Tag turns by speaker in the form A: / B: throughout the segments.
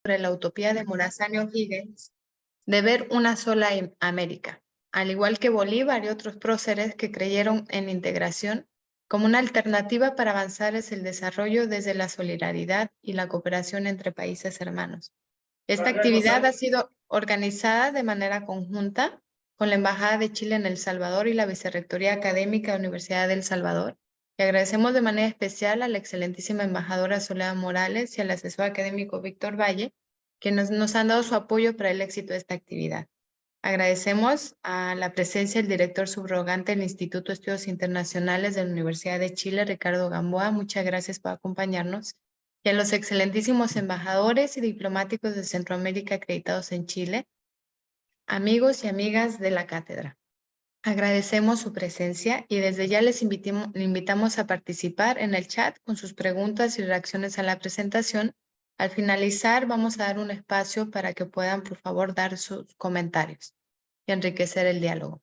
A: sobre la utopía de Morazán y O'Higgins de ver una sola América, al igual que Bolívar y otros próceres que creyeron en la integración como una alternativa para avanzar hacia el desarrollo desde la solidaridad y la cooperación entre países hermanos. Esta actividad ha sido organizada de manera conjunta con la Embajada de Chile en El Salvador y la Vicerrectoría Académica de la Universidad de El Salvador. Y agradecemos de manera especial a la excelentísima embajadora Soledad Morales y al asesor académico Víctor Valle, que nos han dado su apoyo para el éxito de esta actividad. Agradecemos a la presencia del director subrogante del Instituto de Estudios Internacionales de la Universidad de Chile, Ricardo Gamboa. Muchas gracias por acompañarnos. Y a los excelentísimos embajadores y diplomáticos de Centroamérica acreditados en Chile, amigos y amigas de la cátedra. Agradecemos su presencia y desde ya les invitamos a participar en el chat con sus preguntas y reacciones a la presentación. Al finalizar, vamos a dar un espacio para que puedan, por favor, dar sus comentarios y enriquecer el diálogo.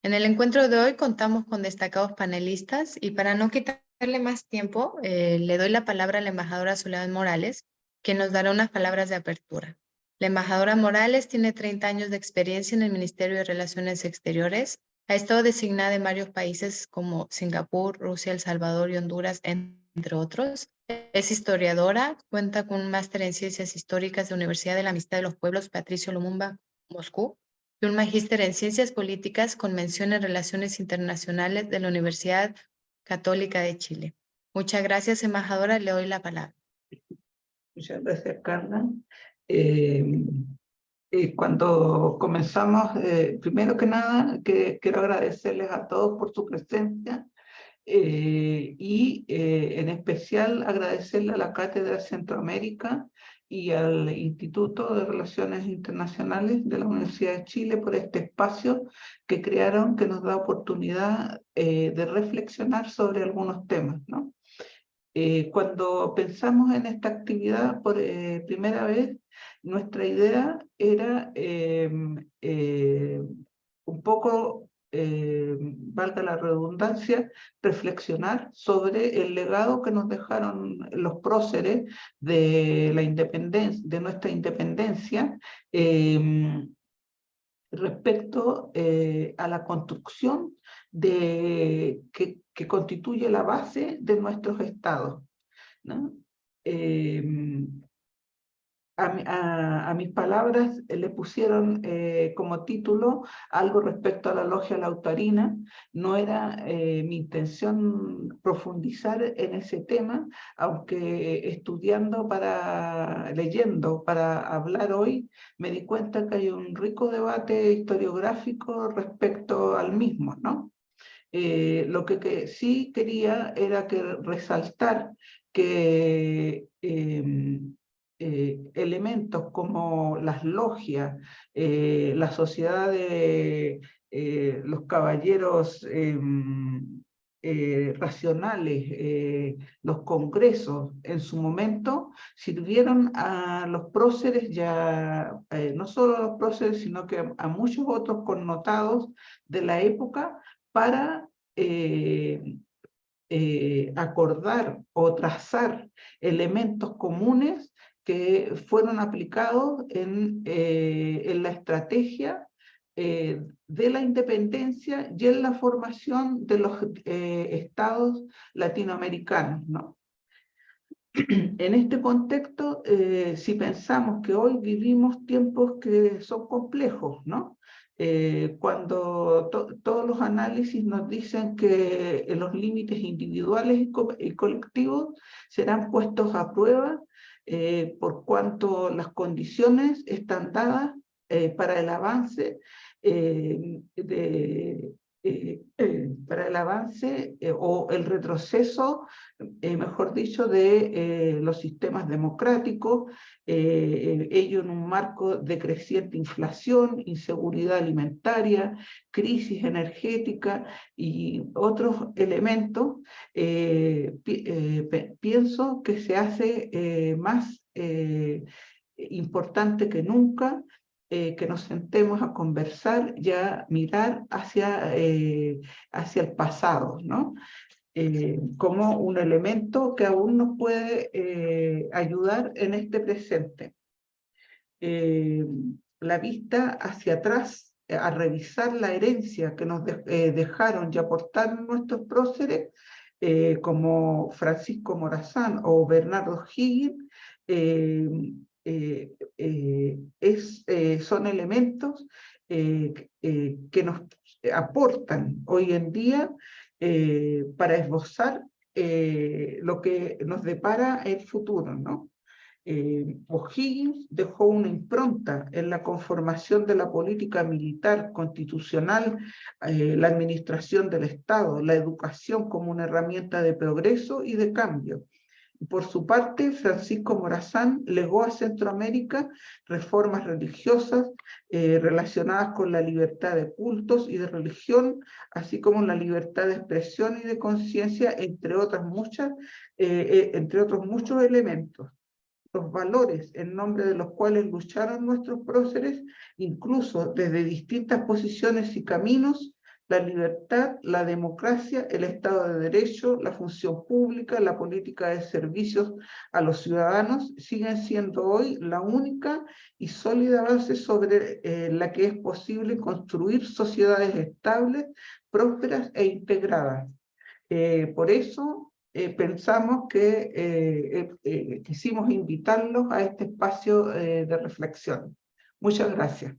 A: En el encuentro de hoy contamos con destacados panelistas y para no quitarle más tiempo, le doy la palabra a la embajadora Soledad Morales, que nos dará unas palabras de apertura. La embajadora Morales tiene 30 años de experiencia en el Ministerio de Relaciones Exteriores. Ha estado designada en varios países como Singapur, Rusia, El Salvador y Honduras, entre otros. Es historiadora, cuenta con un máster en Ciencias Históricas de la Universidad de la Amistad de los Pueblos Patricio Lumumba, Moscú, y un magíster en Ciencias Políticas con mención en Relaciones Internacionales de la Universidad Católica de Chile. Muchas gracias, embajadora. Le doy la palabra.
B: Muchas gracias, Carla. Cuando comenzamos, primero que nada, quiero agradecerles a todos por su presencia y en especial agradecerle a la Cátedra Centroamérica y al Instituto de Relaciones Internacionales de la Universidad de Chile por este espacio que crearon, que nos da oportunidad de reflexionar sobre algunos temas, ¿no? Cuando pensamos en esta actividad por primera vez, nuestra idea era un poco, valga la redundancia, reflexionar sobre el legado que nos dejaron los próceres de la independencia, de nuestra independencia, respecto a la construcción que constituye la base de nuestros estados, ¿no? A mis palabras le pusieron como título algo respecto a la logia lautarina. No era mi intención profundizar en ese tema, aunque leyendo para hablar hoy, me di cuenta que hay un rico debate historiográfico respecto al mismo, ¿no? Lo que sí quería era resaltar que elementos como las logias, la sociedad de los caballeros racionales, los congresos en su momento sirvieron a los próceres ya, no solo a los próceres, sino que a muchos otros connotados de la época para acordar o trazar elementos comunes que fueron aplicados en la estrategia de la independencia y en la formación de los estados latinoamericanos, ¿no? En este contexto, si pensamos que hoy vivimos tiempos que son complejos, ¿no? Cuando todos los análisis nos dicen que los límites individuales y colectivos serán puestos a prueba por cuanto las condiciones están dadas para el avance o el retroceso, mejor dicho, de los sistemas democráticos, ello en un marco de creciente inflación, inseguridad alimentaria, crisis energética y otros elementos. Pienso que se hace más importante que nunca que nos sentemos a conversar y a mirar hacia el pasado, ¿no? Como un elemento que aún nos puede ayudar en este presente. la vista hacia atrás, a revisar la herencia que nos dejaron y aportaron nuestros próceres, como Francisco Morazán o Bernardo Higgins, son elementos que nos aportan hoy en día para esbozar lo que nos depara el futuro, ¿no? O'Higgins dejó una impronta en la conformación de la política militar constitucional, la administración del Estado, la educación como una herramienta de progreso y de cambio. Por su parte, Francisco Morazán legó a Centroamérica reformas religiosas relacionadas con la libertad de cultos y de religión, así como la libertad de expresión y de conciencia, entre otros muchos elementos. Los valores en nombre de los cuales lucharon nuestros próceres, incluso desde distintas posiciones y caminos: la libertad, la democracia, el Estado de Derecho, la función pública, la política de servicios a los ciudadanos, siguen siendo hoy la única y sólida base sobre la que es posible construir sociedades estables, prósperas e integradas. Por eso pensamos que quisimos invitarlos a este espacio de reflexión. Muchas gracias.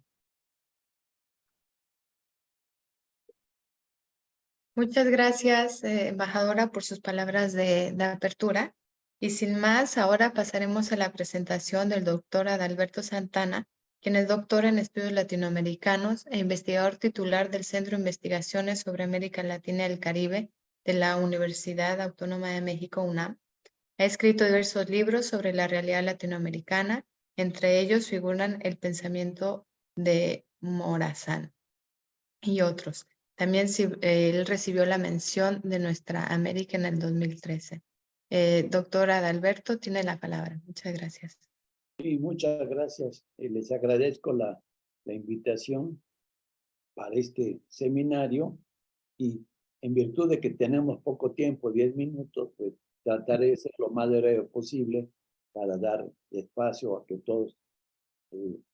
A: Muchas gracias, embajadora, por sus palabras de apertura. Y sin más, ahora pasaremos a la presentación del doctor Adalberto Santana, quien es doctor en estudios latinoamericanos e investigador titular del Centro de Investigaciones sobre América Latina y el Caribe de la Universidad Autónoma de México, UNAM. Ha escrito diversos libros sobre la realidad latinoamericana, entre ellos figuran El pensamiento de Morazán y otros. También él recibió la mención de Nuestra América en el 2013. Doctor Adalberto, tiene la palabra. Muchas gracias.
C: Sí, muchas gracias. Les agradezco la invitación para este seminario, y en virtud de que tenemos poco tiempo, 10 minutos, pues trataré de ser lo más breve posible para dar espacio a que todos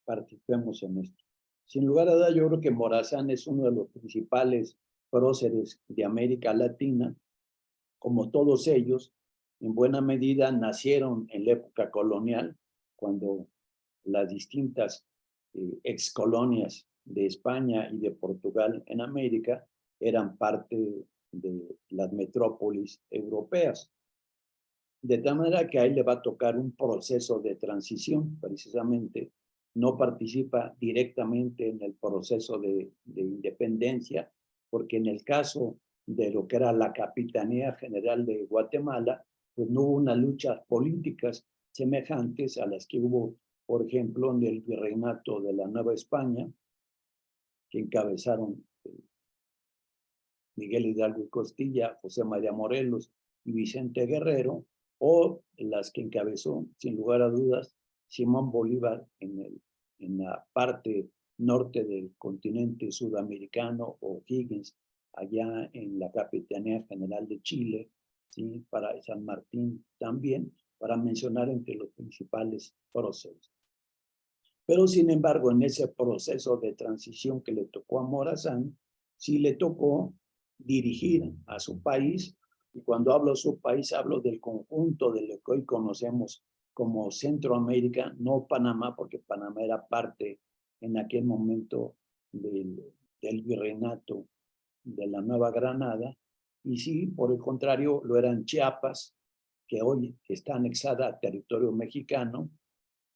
C: participemos en esto. Sin lugar a dudas, yo creo que Morazán es uno de los principales próceres de América Latina. Como todos ellos, en buena medida nacieron en la época colonial, cuando las distintas excolonias de España y de Portugal en América eran parte de las metrópolis europeas. De tal manera que a él le va a tocar un proceso de transición, precisamente. No participa directamente en el proceso de independencia, porque en el caso de lo que era la Capitanía General de Guatemala, pues no hubo unas luchas políticas semejantes a las que hubo, por ejemplo, en el virreinato de la Nueva España, que encabezaron Miguel Hidalgo y Costilla, José María Morelos y Vicente Guerrero, o las que encabezó, sin lugar a dudas, Simón Bolívar en la parte norte del continente sudamericano, o Higgins allá en la Capitanía General de Chile, ¿sí? Para San Martín también, para mencionar entre los principales procesos. Pero sin embargo, en ese proceso de transición que le tocó a Morazán, sí le tocó dirigir a su país. Y cuando hablo de su país, hablo del conjunto de lo que hoy conocemos como Centroamérica, no Panamá, porque Panamá era parte en aquel momento del virreinato de la Nueva Granada, y sí, por el contrario, lo eran Chiapas, que hoy está anexada a territorio mexicano,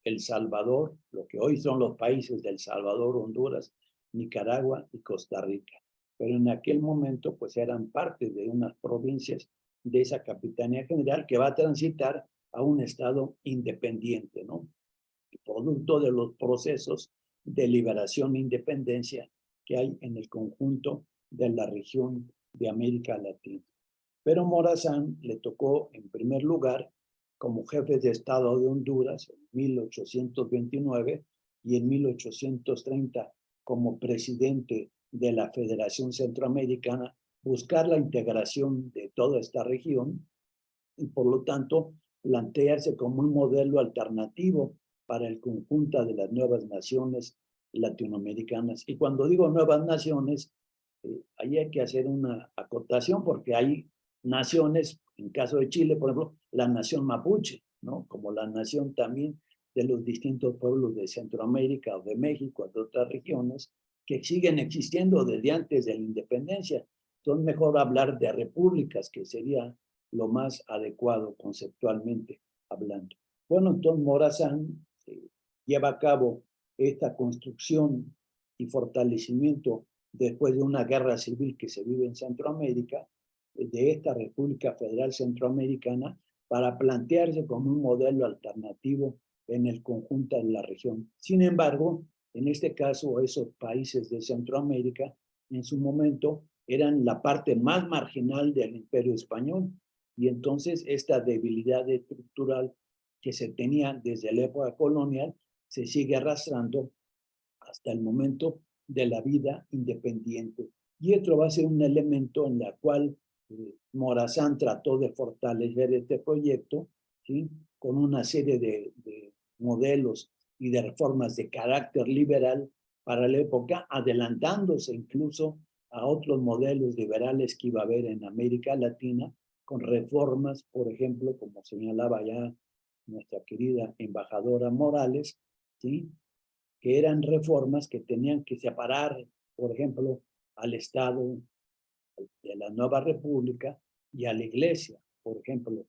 C: El Salvador, lo que hoy son los países de El Salvador, Honduras, Nicaragua y Costa Rica. Pero en aquel momento pues eran parte de unas provincias de esa Capitanía General que va a transitar a un estado independiente, ¿no? Producto de los procesos de liberación e independencia que hay en el conjunto de la región de América Latina. Pero Morazán le tocó en primer lugar como jefe de Estado de Honduras en 1829 y en 1830 como presidente de la Federación Centroamericana, buscar la integración de toda esta región y por lo tanto plantearse como un modelo alternativo para el conjunto de las nuevas naciones latinoamericanas. Y cuando digo nuevas naciones, ahí hay que hacer una acotación porque hay naciones, en caso de Chile, por ejemplo, la nación mapuche, ¿no? Como la nación también de los distintos pueblos de Centroamérica o de México, de otras regiones, que siguen existiendo desde antes de la independencia. Entonces, mejor hablar de repúblicas, que sería lo más adecuado conceptualmente hablando. Bueno, entonces Morazán lleva a cabo esta construcción y fortalecimiento después de una guerra civil que se vive en Centroamérica, de esta República Federal Centroamericana, para plantearse como un modelo alternativo en el conjunto de la región. Sin embargo, en este caso, esos países de Centroamérica, en su momento, eran la parte más marginal del Imperio Español, y entonces esta debilidad estructural que se tenía desde la época colonial se sigue arrastrando hasta el momento de la vida independiente. Y esto va a ser un elemento en el cual Morazán trató de fortalecer este proyecto, ¿sí? Con una serie de modelos y de reformas de carácter liberal para la época, adelantándose incluso a otros modelos liberales que iba a haber en América Latina, con reformas, por ejemplo, como señalaba ya nuestra querida embajadora Morales, ¿sí? Que eran reformas que tenían que separar, por ejemplo, al Estado de la nueva república y a la iglesia, por ejemplo,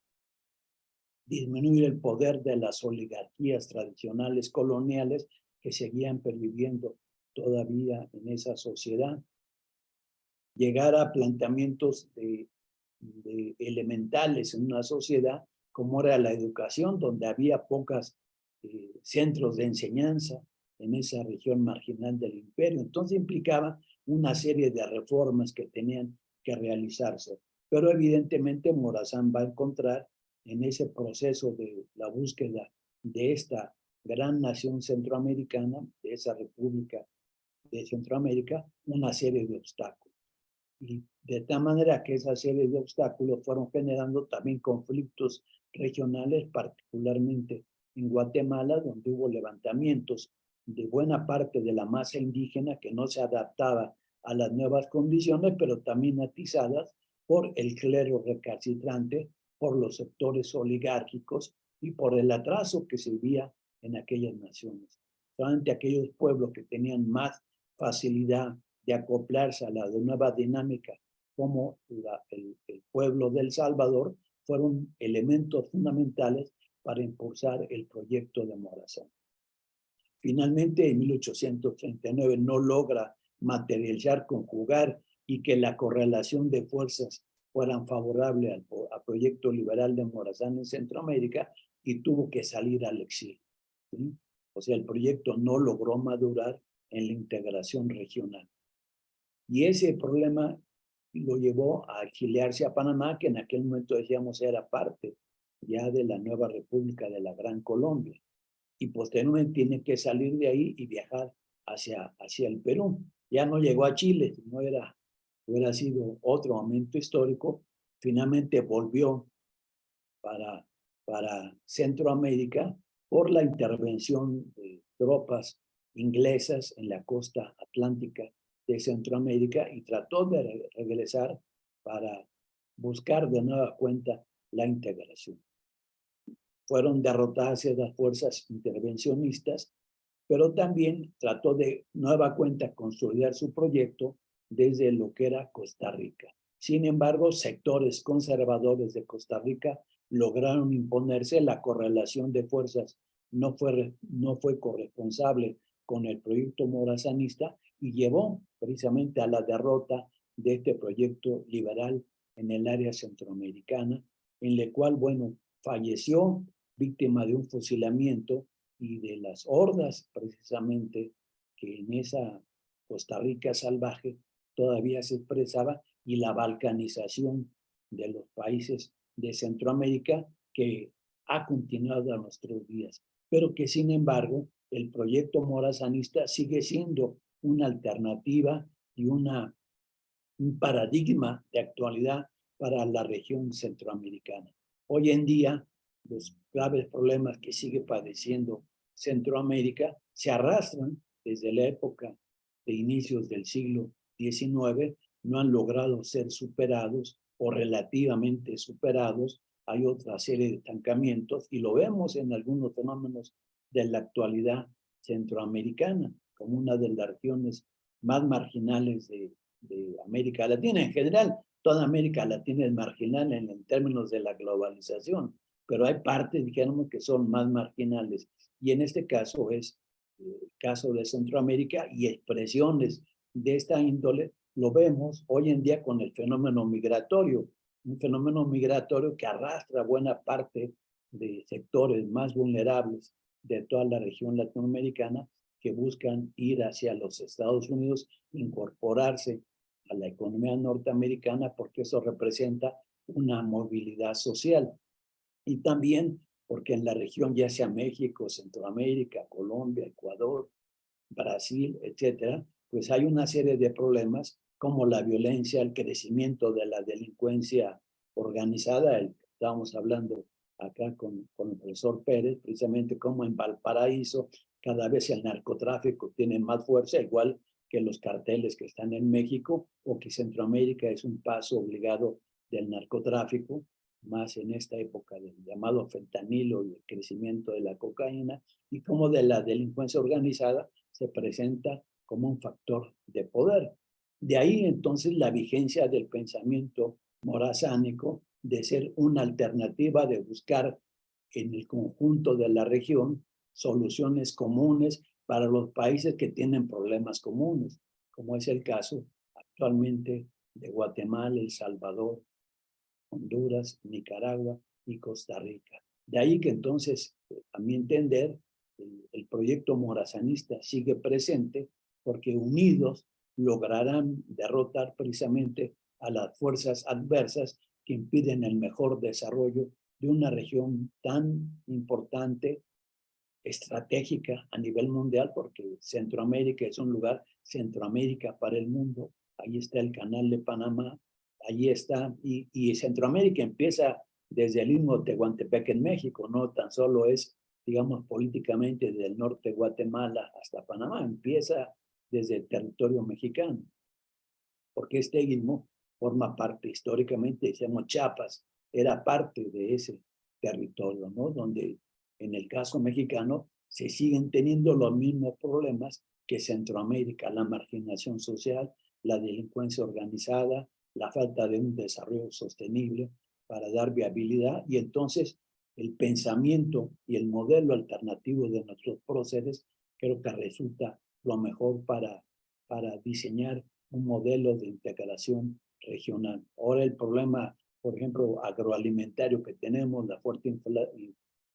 C: disminuir el poder de las oligarquías tradicionales coloniales que seguían perviviendo todavía en esa sociedad, llegar a planteamientos de elementales en una sociedad como era la educación, donde había pocos centros de enseñanza en esa región marginal del imperio. Entonces implicaba una serie de reformas que tenían que realizarse. Pero evidentemente Morazán va a encontrar en ese proceso de la búsqueda de esta gran nación centroamericana, de esa república de Centroamérica, una serie de obstáculos. Y de tal manera que esa serie de obstáculos fueron generando también conflictos regionales, particularmente en Guatemala, donde hubo levantamientos de buena parte de la masa indígena que no se adaptaba a las nuevas condiciones, pero también atizadas por el clero recalcitrante, por los sectores oligárquicos y por el atraso que se vivía en aquellas naciones. Solamente aquellos pueblos que tenían más facilidad de acoplarse a la nueva dinámica, como el pueblo del Salvador, fueron elementos fundamentales para impulsar el proyecto de Morazán. Finalmente, en 1839 no logra materializar, conjugar y que la correlación de fuerzas fueran favorables al proyecto liberal de Morazán en Centroamérica y tuvo que salir al exilio, ¿sí? O sea, el proyecto no logró madurar en la integración regional. Y ese problema lo llevó a exiliarse a Panamá, que en aquel momento decíamos era parte ya de la nueva República de la Gran Colombia. Y posteriormente tiene que salir de ahí y viajar hacia el Perú. Ya no llegó a Chile, hubiera sido otro momento histórico. Finalmente volvió para Centroamérica por la intervención de tropas inglesas en la costa atlántica de Centroamérica y trató de regresar para buscar de nueva cuenta la integración. Fueron derrotadas las fuerzas intervencionistas, pero también trató de nueva cuenta consolidar su proyecto desde lo que era Costa Rica. Sin embargo, sectores conservadores de Costa Rica lograron imponerse. La correlación de fuerzas no fue corresponsable con el proyecto morazanista y llevó precisamente a la derrota de este proyecto liberal en el área centroamericana, en la cual, bueno, falleció víctima de un fusilamiento y de las hordas precisamente que en esa Costa Rica salvaje todavía se expresaba, y la balcanización de los países de Centroamérica que ha continuado a nuestros días, pero que sin embargo el proyecto morazanista sigue siendo una alternativa y un paradigma de actualidad para la región centroamericana. Hoy en día, los graves problemas que sigue padeciendo Centroamérica se arrastran desde la época de inicios del siglo XIX, no han logrado ser superados o relativamente superados. Hay otra serie de estancamientos y lo vemos en algunos fenómenos de la actualidad centroamericana, como una de las regiones más marginales de América Latina. En general, toda América Latina es marginal en términos de la globalización, pero hay partes, dijéramos, que son más marginales. Y en este caso es el caso de Centroamérica, y expresiones de esta índole lo vemos hoy en día con el fenómeno migratorio, un fenómeno migratorio que arrastra buena parte de sectores más vulnerables de toda la región latinoamericana que buscan ir hacia los Estados Unidos, incorporarse a la economía norteamericana, porque eso representa una movilidad social. Y también porque en la región, ya sea México, Centroamérica, Colombia, Ecuador, Brasil, etcétera, pues hay una serie de problemas como la violencia, el crecimiento de la delincuencia organizada. Estábamos hablando acá con el profesor Pérez, precisamente como en Valparaíso cada vez el narcotráfico tiene más fuerza, igual que los carteles que están en México, o que Centroamérica es un paso obligado del narcotráfico, más en esta época del llamado fentanilo y el crecimiento de la cocaína, y como de la delincuencia organizada se presenta como un factor de poder. De ahí entonces la vigencia del pensamiento morazánico de ser una alternativa, de buscar en el conjunto de la región soluciones comunes para los países que tienen problemas comunes, como es el caso actualmente de Guatemala, El Salvador, Honduras, Nicaragua y Costa Rica. De ahí que entonces, a mi entender, el proyecto morazanista sigue presente, porque unidos lograrán derrotar precisamente a las fuerzas adversas que impiden el mejor desarrollo de una región tan importante, estratégica a nivel mundial, porque Centroamérica es un lugar, Centroamérica para el mundo. Ahí está el Canal de Panamá, ahí está, y Centroamérica empieza desde el mismo Tehuantepec en México, no tan solo es, digamos, políticamente desde el norte de Guatemala hasta Panamá, empieza desde el territorio mexicano, porque este istmo forma parte históricamente, decíamos, Chiapas era parte de ese territorio, ¿no? Donde en el caso mexicano se siguen teniendo los mismos problemas que Centroamérica, la marginación social, la delincuencia organizada, la falta de un desarrollo sostenible para dar viabilidad, y entonces el pensamiento y el modelo alternativo de nuestros próceres creo que resulta lo mejor para diseñar un modelo de integración regional. Ahora el problema, por ejemplo, agroalimentario que tenemos, la fuerte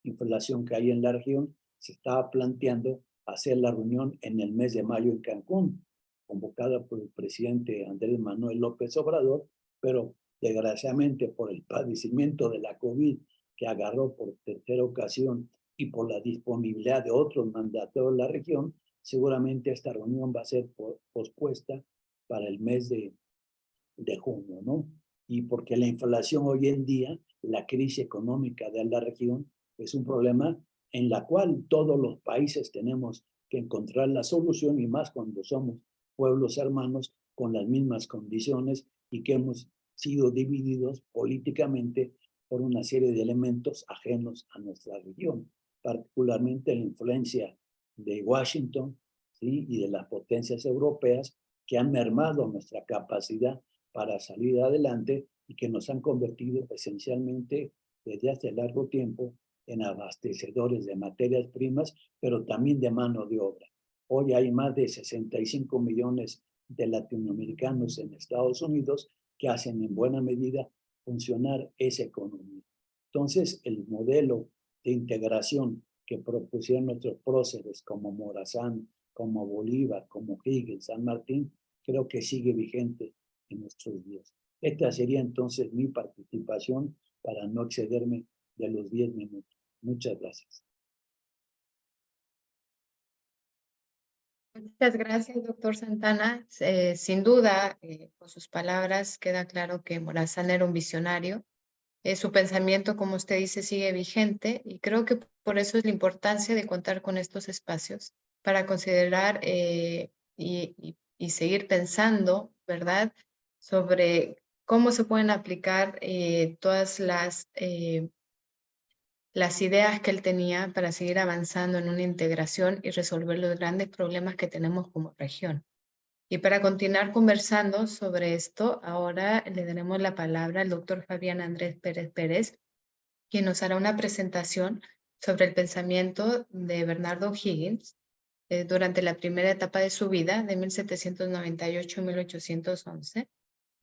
C: inflación que hay en la región, se estaba planteando hacer la reunión en el mes de mayo en Cancún, convocada por el presidente Andrés Manuel López Obrador, pero desgraciadamente por el padecimiento de la COVID que agarró por tercera ocasión y por la disponibilidad de otros mandatarios de la región, seguramente esta reunión va a ser pospuesta para el mes de junio, ¿no? Y porque la inflación hoy en día, la crisis económica de la región, es un problema en la cual todos los países tenemos que encontrar la solución, y más cuando somos pueblos hermanos con las mismas condiciones y que hemos sido divididos políticamente por una serie de elementos ajenos a nuestra región, particularmente la influencia de Washington, ¿sí? Y de las potencias europeas, que han mermado nuestra capacidad para salir adelante y que nos han convertido esencialmente desde hace largo tiempo en abastecedores de materias primas, pero también de mano de obra. Hoy hay más de 65 millones de latinoamericanos en Estados Unidos que hacen en buena medida funcionar esa economía. Entonces, el modelo de integración que propusieron nuestros próceres como Morazán, como Bolívar, como Higgins, San Martín, creo que sigue vigente en nuestros días. Esta sería entonces mi participación para no excederme de los 10 minutos. Muchas gracias.
A: Muchas gracias, doctor Santana. Sin duda, con sus palabras queda claro que Morazán era un visionario Su pensamiento, como usted dice, sigue vigente y creo que por eso es la importancia de contar con estos espacios para considerar y seguir pensando, ¿verdad?, sobre cómo se pueden aplicar todas las ideas que él tenía para seguir avanzando en una integración y resolver los grandes problemas que tenemos como región. Y para continuar conversando sobre esto, ahora le daremos la palabra al doctor Fabián Andrés Pérez Pérez, quien nos hará una presentación sobre el pensamiento de Bernardo O'Higgins durante la primera etapa de su vida, de 1798 a 1811.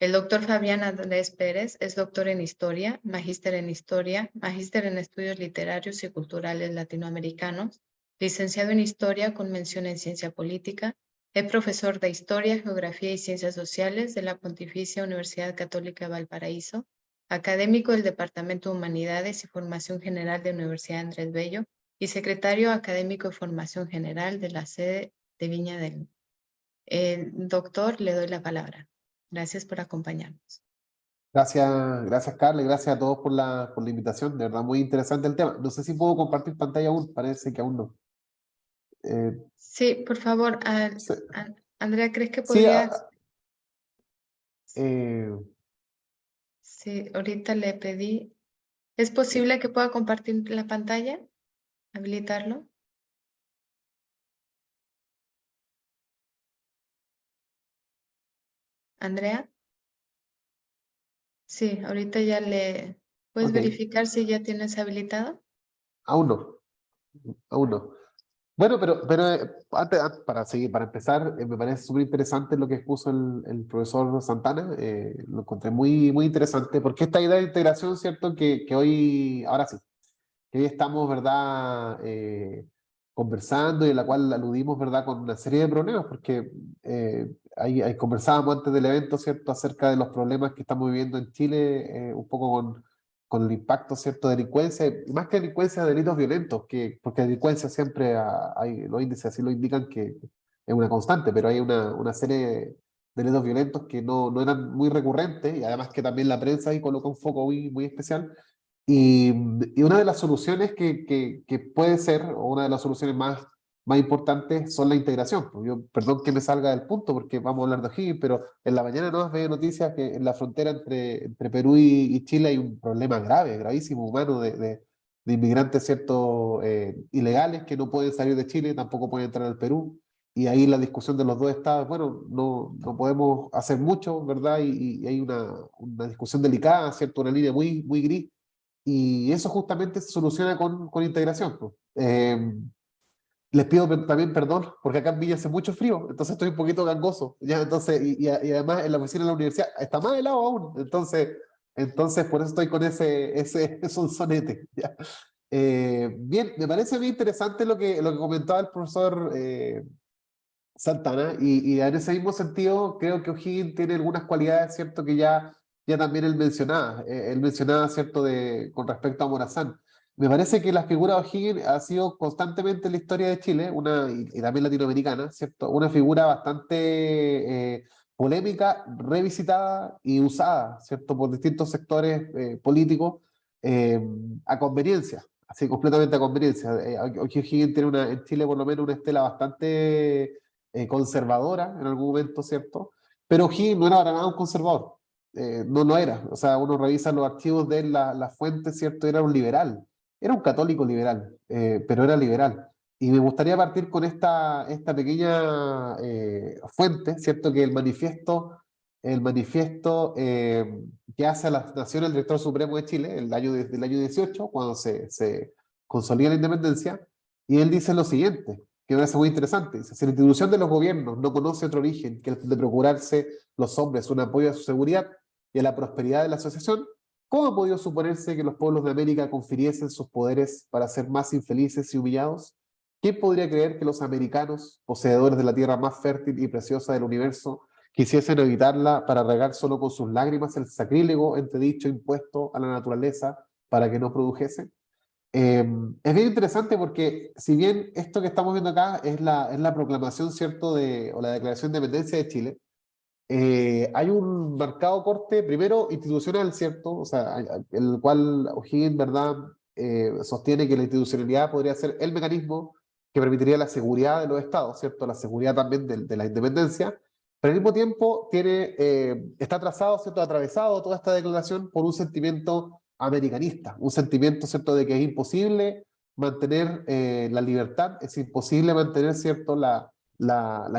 A: El doctor Fabián Andrés Pérez es doctor en Historia, magíster en Estudios Literarios y Culturales Latinoamericanos, licenciado en Historia con mención en Ciencia Política, es profesor de Historia, Geografía y Ciencias Sociales de la Pontificia Universidad Católica de Valparaíso, académico del Departamento de Humanidades y Formación General de la Universidad Andrés Bello y secretario académico de Formación General de la sede de Viña del Doctor, le doy la palabra. Gracias por acompañarnos.
D: Gracias Carla, y gracias a todos por la invitación, de verdad muy interesante el tema. No sé si puedo compartir pantalla aún, parece que aún no.
A: Sí, por favor,
D: Sí,
A: Andrea, ¿crees que
D: sí,
A: podrías?
D: eh,
A: Sí, ahorita le pedí. ¿Es posible que pueda compartir la pantalla? ¿Habilitarlo? Andrea, sí, ahorita ya le... ¿Puedes
D: ok,
A: verificar si ya tienes habilitado?
D: aún no, aún no. Bueno, pero para seguir, para empezar, me parece súper interesante lo que expuso el profesor Santana, lo encontré muy interesante, porque esta idea de integración, ¿cierto? Que hoy, ahora sí, que hoy estamos, ¿verdad? Conversando y en la cual aludimos, ¿verdad? Con una serie de problemas, porque ahí conversábamos antes del evento, ¿cierto? Acerca de los problemas que estamos viviendo en Chile, un poco con el impacto, ¿cierto? De delincuencia, y más que delincuencia, delitos violentos, porque delincuencia siempre hay, los índices así lo indican que es una constante, pero hay una serie de delitos violentos que no eran muy recurrentes, y además que también la prensa ahí coloca un foco muy especial. Y una de las soluciones que puede ser, o una de las soluciones más importantes, son la integración. Pues yo, perdón que me salga del punto, porque vamos a hablar de O'Higgins, pero en la mañana nos veo noticias que en la frontera entre Perú y Chile hay un problema grave, gravísimo, humano, de inmigrantes, ¿cierto? Ilegales que no pueden salir de Chile, tampoco pueden entrar al Perú. Y ahí la discusión de los dos estados, bueno, no podemos hacer mucho, ¿verdad? Y hay una discusión delicada, ¿cierto? Una línea muy gris, y eso justamente se soluciona con integración, pues. Les pido también perdón, porque acá en Villa hace mucho frío, entonces estoy un poquito gangoso, ¿ya? Entonces, y además en la oficina de la universidad está más helado aún, entonces por eso estoy con ese sonsonete, ¿ya? Bien, me parece muy interesante lo que comentaba el profesor Santana, y en ese mismo sentido creo que O'Higgins tiene algunas cualidades, ¿cierto? Que ya también él mencionaba, ¿cierto? Con respecto a Morazán. Me parece que la figura de O'Higgins ha sido constantemente en la historia de Chile, y también latinoamericana, ¿cierto? Una figura bastante polémica, revisitada y usada, ¿cierto? Por distintos sectores políticos eh, a conveniencia, así completamente a conveniencia. O'Higgins tiene en Chile por lo menos una estela bastante conservadora en algún momento, ¿cierto? Pero O'Higgins no era para nada un conservador, no era. O sea, uno revisa los archivos de él, las fuentes, ¿cierto? Era un liberal, era un católico liberal, pero era liberal. Y me gustaría partir con esta pequeña fuente, ¿cierto? Que el manifiesto que hace a las naciones el director supremo de Chile, del año 18, cuando se consolida la independencia, y él dice lo siguiente, que me parece muy interesante. Dice: si la institución de los gobiernos no conoce otro origen que el de procurarse los hombres un apoyo a su seguridad y a la prosperidad de la asociación, ¿cómo ha podido suponerse que los pueblos de América confiriesen sus poderes para ser más infelices y humillados? ¿Quién podría creer que los americanos, poseedores de la tierra más fértil y preciosa del universo, quisiesen evitarla para regar solo con sus lágrimas el sacrílego entredicho impuesto a la naturaleza para que no produjese? Es bien interesante porque si bien esto que estamos viendo acá es la proclamación, ¿cierto? O la declaración de independencia de Chile, hay un marcado corte, primero institucional, ¿cierto? O sea, el cual O'Higgins, ¿verdad? Sostiene que la institucionalidad podría ser el mecanismo que permitiría la seguridad de los estados, ¿cierto? La seguridad también de la independencia, pero al mismo tiempo está trazado, ¿cierto? Atravesado toda esta declaración por un sentimiento americanista, un sentimiento, ¿cierto? De que es imposible mantener la libertad, es imposible mantener, ¿cierto? La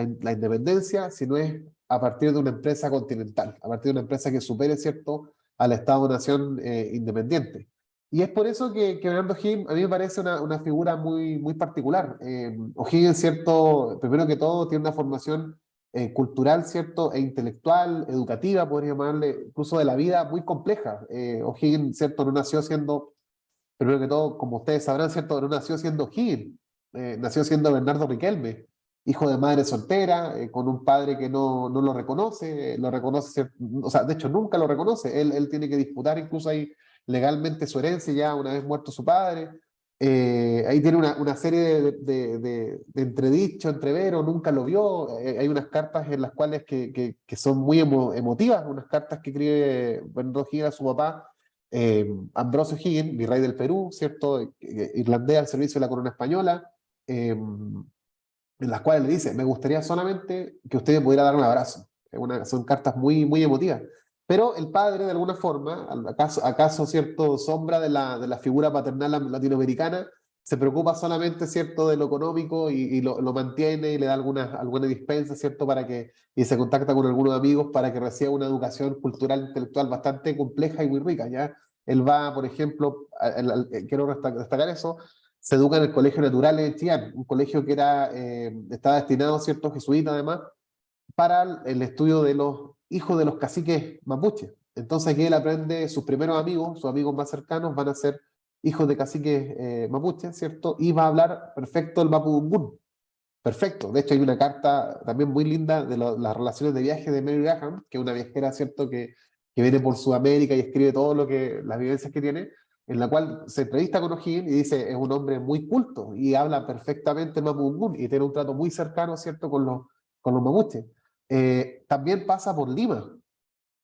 D: independencia si no es a partir de una empresa continental, a partir de una empresa que supere, ¿cierto?, al Estado-nación independiente. Y es por eso que Bernardo O'Higgins a mí me parece una figura muy particular. O'Higgins, ¿cierto?, primero que todo, tiene una formación cultural, ¿cierto?, e intelectual, educativa, podríamos llamarle, incluso de la vida, muy compleja. O'Higgins, ¿cierto?, no nació siendo, primero que todo, como ustedes sabrán, ¿cierto?, no nació siendo O'Higgins, nació siendo Bernardo Riquelme, hijo de madre soltera, con un padre que no lo reconoce, o sea, de hecho nunca lo reconoce, él tiene que disputar incluso ahí legalmente su herencia ya una vez muerto su padre. Ahí tiene una serie de entredichos, entreveros, nunca lo vio. Hay unas cartas en las cuales que son muy emotivas, unas cartas que escribe Bernardo O'Higgins a su papá, Ambrosio O'Higgins, virrey del Perú, ¿cierto? Irlandés al servicio de la corona española, en las cuales le dice, me gustaría solamente que usted me pudiera dar un abrazo. Son cartas muy emotivas. Pero el padre, de alguna forma, acaso cierto, sombra de la figura paternal latinoamericana, se preocupa solamente, ¿cierto?, de lo económico y lo mantiene y le da alguna dispensa, ¿cierto?, y se contacta con algunos amigos para que reciba una educación cultural, intelectual bastante compleja y muy rica, ¿ya? Él va, por ejemplo, quiero destacar eso, se educa en el Colegio Natural en Chillán, un colegio que estaba destinado, ¿cierto?, jesuita además, para el estudio de los hijos de los caciques mapuches. Entonces aquí él aprende sus primeros amigos, sus amigos más cercanos van a ser hijos de caciques mapuches, ¿cierto? Y va a hablar perfecto el mapudungún. Perfecto. De hecho hay una carta también muy linda de las relaciones de viaje de Mary Graham, que es una viajera, ¿cierto?, que viene por Sudamérica y escribe todo las vivencias que tiene, en la cual se entrevista con O'Higgins y dice, es un hombre muy culto y habla perfectamente mapudungún y tiene un trato muy cercano, ¿cierto?, con los mapuches. También pasa por Lima,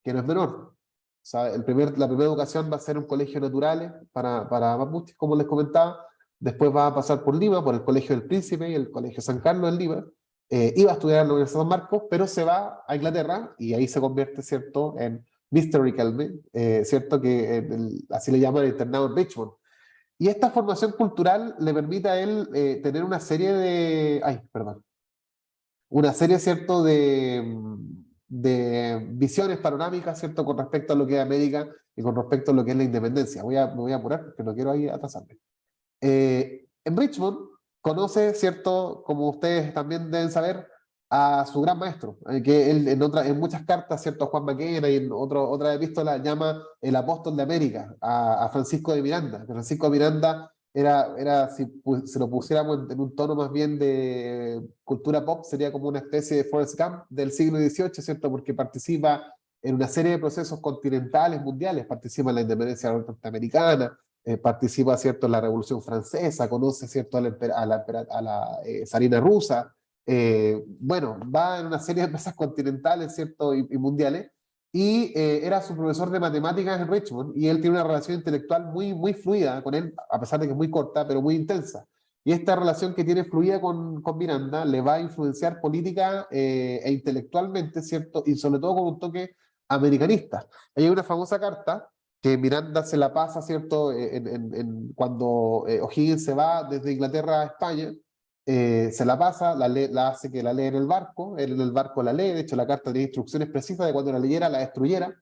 D: que no es menor. O sea, la primera educación va a ser un colegio naturales para mapuches, como les comentaba. Después va a pasar por Lima, por el Colegio del Príncipe y el Colegio San Carlos en Lima. Iba a estudiar en la Universidad de San Marcos, pero se va a Inglaterra y ahí se convierte, ¿cierto?, en Mr. Riquelme, ¿cierto?, que así le llaman el internado en Richmond. Y esta formación cultural le permite a él tener una serie ¿cierto?, de visiones panorámicas, ¿cierto?, con respecto a lo que es América y con respecto a lo que es la independencia. Me voy a apurar porque no quiero ahí atrasarme. En Richmond conoce, ¿cierto?, como ustedes también deben saber, a su gran maestro, que él en muchas cartas, ¿cierto?, a Juan Maquena y en otra epístola llama el apóstol de América, a Francisco de Miranda. Francisco de Miranda si lo pusiéramos en un tono más bien de cultura pop, sería como una especie de Forrest Gump del siglo XVIII, ¿cierto?, porque participa en una serie de procesos continentales, mundiales, participa en la independencia norteamericana, participa, ¿cierto?, en la Revolución Francesa, conoce, ¿cierto?, a la zarina rusa, bueno, va en una serie de empresas continentales, ¿cierto?, y mundiales, y era su profesor de matemáticas en Richmond, y él tiene una relación intelectual muy fluida con él, a pesar de que es muy corta, pero muy intensa. Y esta relación que tiene fluida con Miranda le va a influenciar política e intelectualmente, ¿cierto?, y sobre todo con un toque americanista. Hay una famosa carta que Miranda se la pasa, ¿cierto?, cuando O'Higgins se va desde Inglaterra a España, se la pasa, la hace que la lee en el barco, él en el barco la lee, de hecho la carta tiene instrucciones precisas de cuando la leyera, la destruyera,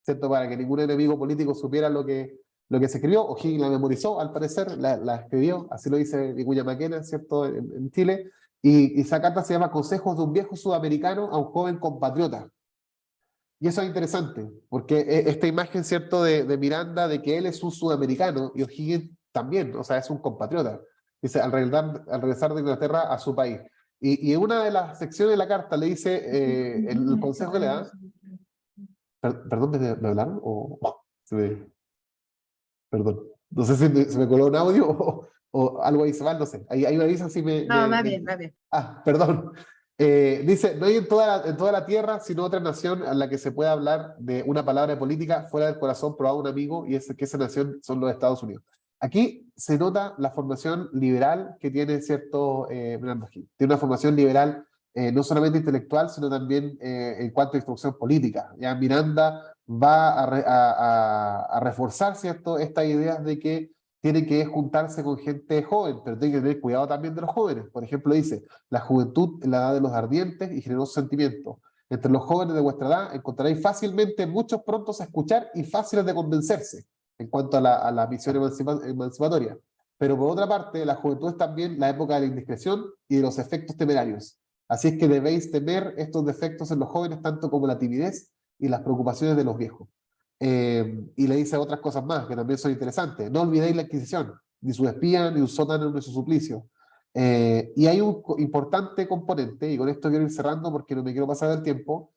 D: ¿cierto?, para que ningún enemigo político supiera lo que se escribió. O'Higgins la memorizó, al parecer, la escribió, así lo dice Vicuña Maquena, ¿cierto?, en Chile, y esa carta se llama Consejos de un viejo sudamericano a un joven compatriota. Y eso es interesante, porque esta imagen, ¿cierto?, de Miranda, de que él es un sudamericano, y O'Higgins también, o sea, es un compatriota. Dice, al regresar de Inglaterra a su país. Y en una de las secciones de la carta le dice, el consejo que le da, perdón, ¿me hablaron? Perdón, no sé si se me coló un audio o algo ahí se va, no sé. Ahí me avisan si
A: No, va bien, va bien.
D: perdón. Dice, no hay en toda la tierra sino otra nación a la que se pueda hablar de una palabra de política fuera del corazón probado un amigo, y es que esa nación son los Estados Unidos. Aquí se nota la formación liberal que tiene cierto Bernardo Higgins. Tiene una formación liberal no solamente intelectual, sino también en cuanto a instrucción política. Ya Miranda va a reforzar, ¿cierto?, estas ideas de que tiene que juntarse con gente joven, pero tiene que tener cuidado también de los jóvenes. Por ejemplo, dice, la juventud es la edad de los ardientes y generosos sentimientos. Entre los jóvenes de vuestra edad encontraréis fácilmente muchos prontos a escuchar y fáciles de convencerse en cuanto a la misión emancipatoria. Pero por otra parte, la juventud es también la época de la indiscreción y de los efectos temerarios. Así es que debéis temer estos defectos en los jóvenes tanto como la timidez y las preocupaciones de los viejos. Y le dice otras cosas más que también son interesantes. No olvidéis la Inquisición, ni sus espías, ni un sótano, ni su suplicio. Y hay un importante componente, y con esto quiero ir cerrando porque no me quiero pasar del tiempo,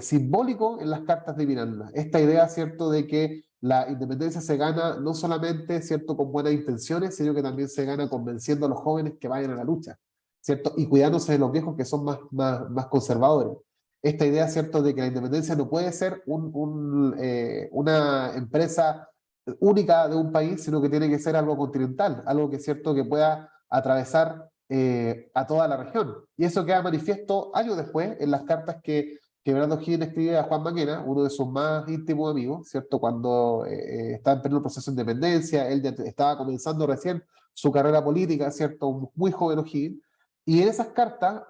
D: simbólico en las cartas de Miranda. Esta idea, ¿cierto?, de que la independencia se gana no solamente, ¿cierto?, con buenas intenciones, sino que también se gana convenciendo a los jóvenes que vayan a la lucha, ¿cierto?, y cuidándose de los viejos que son más conservadores. Esta idea, ¿cierto?, de que la independencia no puede ser una empresa única de un país, sino que tiene que ser algo continental, algo que es cierto que pueda atravesar a toda la región. Y eso queda manifiesto años después en las cartas que Bernardo Higgins escribe a Juan Maquena, uno de sus más íntimos amigos, ¿cierto? Cuando estaba en pleno proceso de independencia, él ya estaba comenzando recién su carrera política, ¿cierto? Muy joven O'Higgins. Y en esas cartas,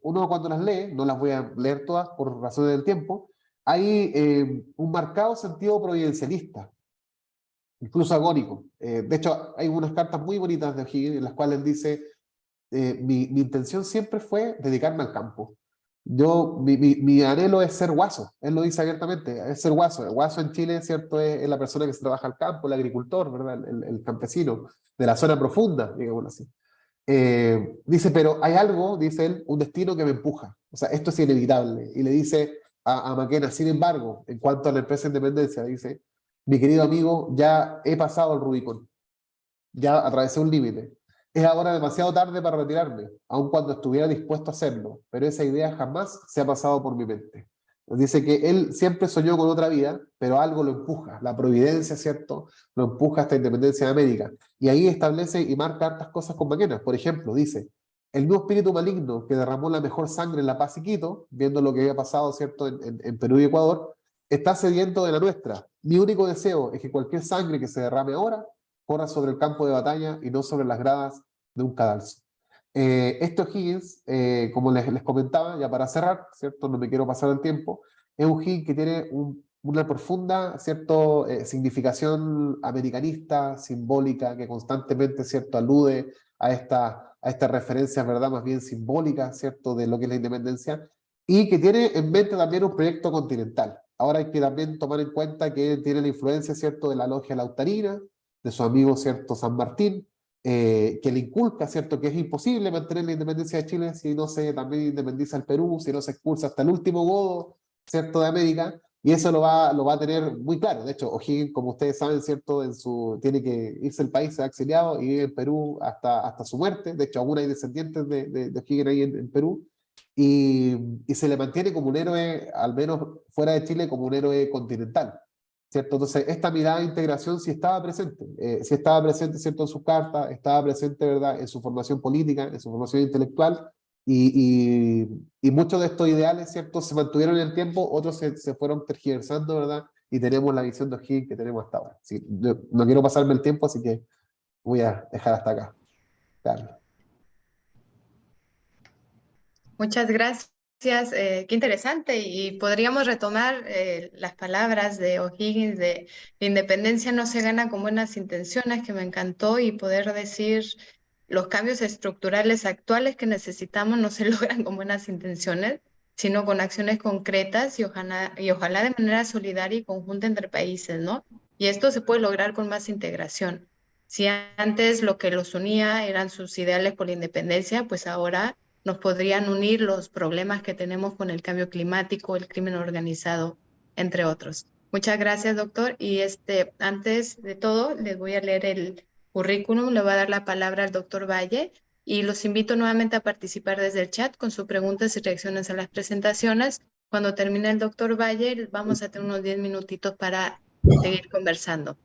D: uno cuando las lee, no las voy a leer todas por razones del tiempo, hay un marcado sentido providencialista, incluso agónico. De hecho, hay unas cartas muy bonitas de O'Higgins en las cuales él dice, mi intención siempre fue dedicarme al campo. Mi anhelo es ser guaso, él lo dice abiertamente, es ser guaso. El guaso en Chile, ¿cierto?, es la persona que se trabaja al campo, el agricultor, ¿verdad?, el campesino, de la zona profunda, digámoslo así. Dice, pero hay algo, dice él, un destino que me empuja. O sea, esto es inevitable. Y le dice a Maquena, sin embargo, en cuanto a la empresa de independencia, dice, mi querido amigo, ya he pasado el Rubicón, ya atravesé un límite. Es ahora demasiado tarde para retirarme, aun cuando estuviera dispuesto a hacerlo, pero esa idea jamás se ha pasado por mi mente. Dice que él siempre soñó con otra vida, pero algo lo empuja, la providencia, ¿cierto?, lo empuja a esta independencia de América. Y ahí establece y marca hartas cosas con Maquena. Por ejemplo, dice, el nuevo espíritu maligno que derramó la mejor sangre en La Paz y Quito, viendo lo que había pasado, ¿cierto?, en Perú y Ecuador, está sediento de la nuestra. Mi único deseo es que cualquier sangre que se derrame ahora corra sobre el campo de batalla y no sobre las gradas de un cadalso. Esto Higgins, como les comentaba, ya para cerrar, ¿cierto?, no me quiero pasar el tiempo, es un Higgins que tiene una profunda, ¿cierto?, significación americanista, simbólica, que constantemente, ¿cierto?, alude a estas referencias, ¿verdad?, más bien simbólicas, ¿cierto?, de lo que es la independencia, y que tiene en mente también un proyecto continental. Ahora hay que también tomar en cuenta que tiene la influencia, ¿cierto?, de la logia lautarina, de su amigo, ¿cierto?, San Martín, que le inculca, ¿cierto?, que es imposible mantener la independencia de Chile si no se también independiza el Perú, si no se expulsa hasta el último godo, ¿cierto?, de América, y eso lo va a tener muy claro. De hecho, O'Higgins, como ustedes saben, ¿cierto?, tiene que irse del país, se ha exiliado y vive en Perú hasta su muerte. De hecho, aún hay descendientes de O'Higgins ahí en Perú, y se le mantiene como un héroe, al menos fuera de Chile, como un héroe continental, ¿cierto? Entonces, esta mirada de integración sí estaba presente, ¿cierto?, en sus cartas, estaba presente, ¿verdad?, en su formación política, en su formación intelectual, y muchos de estos ideales, ¿cierto?, se mantuvieron en el tiempo, otros se fueron tergiversando, ¿verdad?, y tenemos la visión de O'Higgins que tenemos hasta ahora. Sí, no quiero pasarme el tiempo, así que voy a dejar hasta acá. Claro.
A: Muchas gracias. Qué interesante. Y podríamos retomar las palabras de O'Higgins de la independencia no se gana con buenas intenciones, que me encantó, y poder decir los cambios estructurales actuales que necesitamos no se logran con buenas intenciones, sino con acciones concretas y ojalá de manera solidaria y conjunta entre países, ¿no? Y esto se puede lograr con más integración. Si antes lo que los unía eran sus ideales por la independencia, pues ahora nos podrían unir los problemas que tenemos con el cambio climático, el crimen organizado, entre otros. Muchas gracias, doctor. Y antes de todo, les voy a leer el currículum. Le voy a dar la palabra al doctor Valle Y los invito nuevamente a participar desde el chat con sus preguntas y reacciones a las presentaciones. Cuando termine el doctor Valle, vamos a tener unos 10 minutitos para seguir conversando.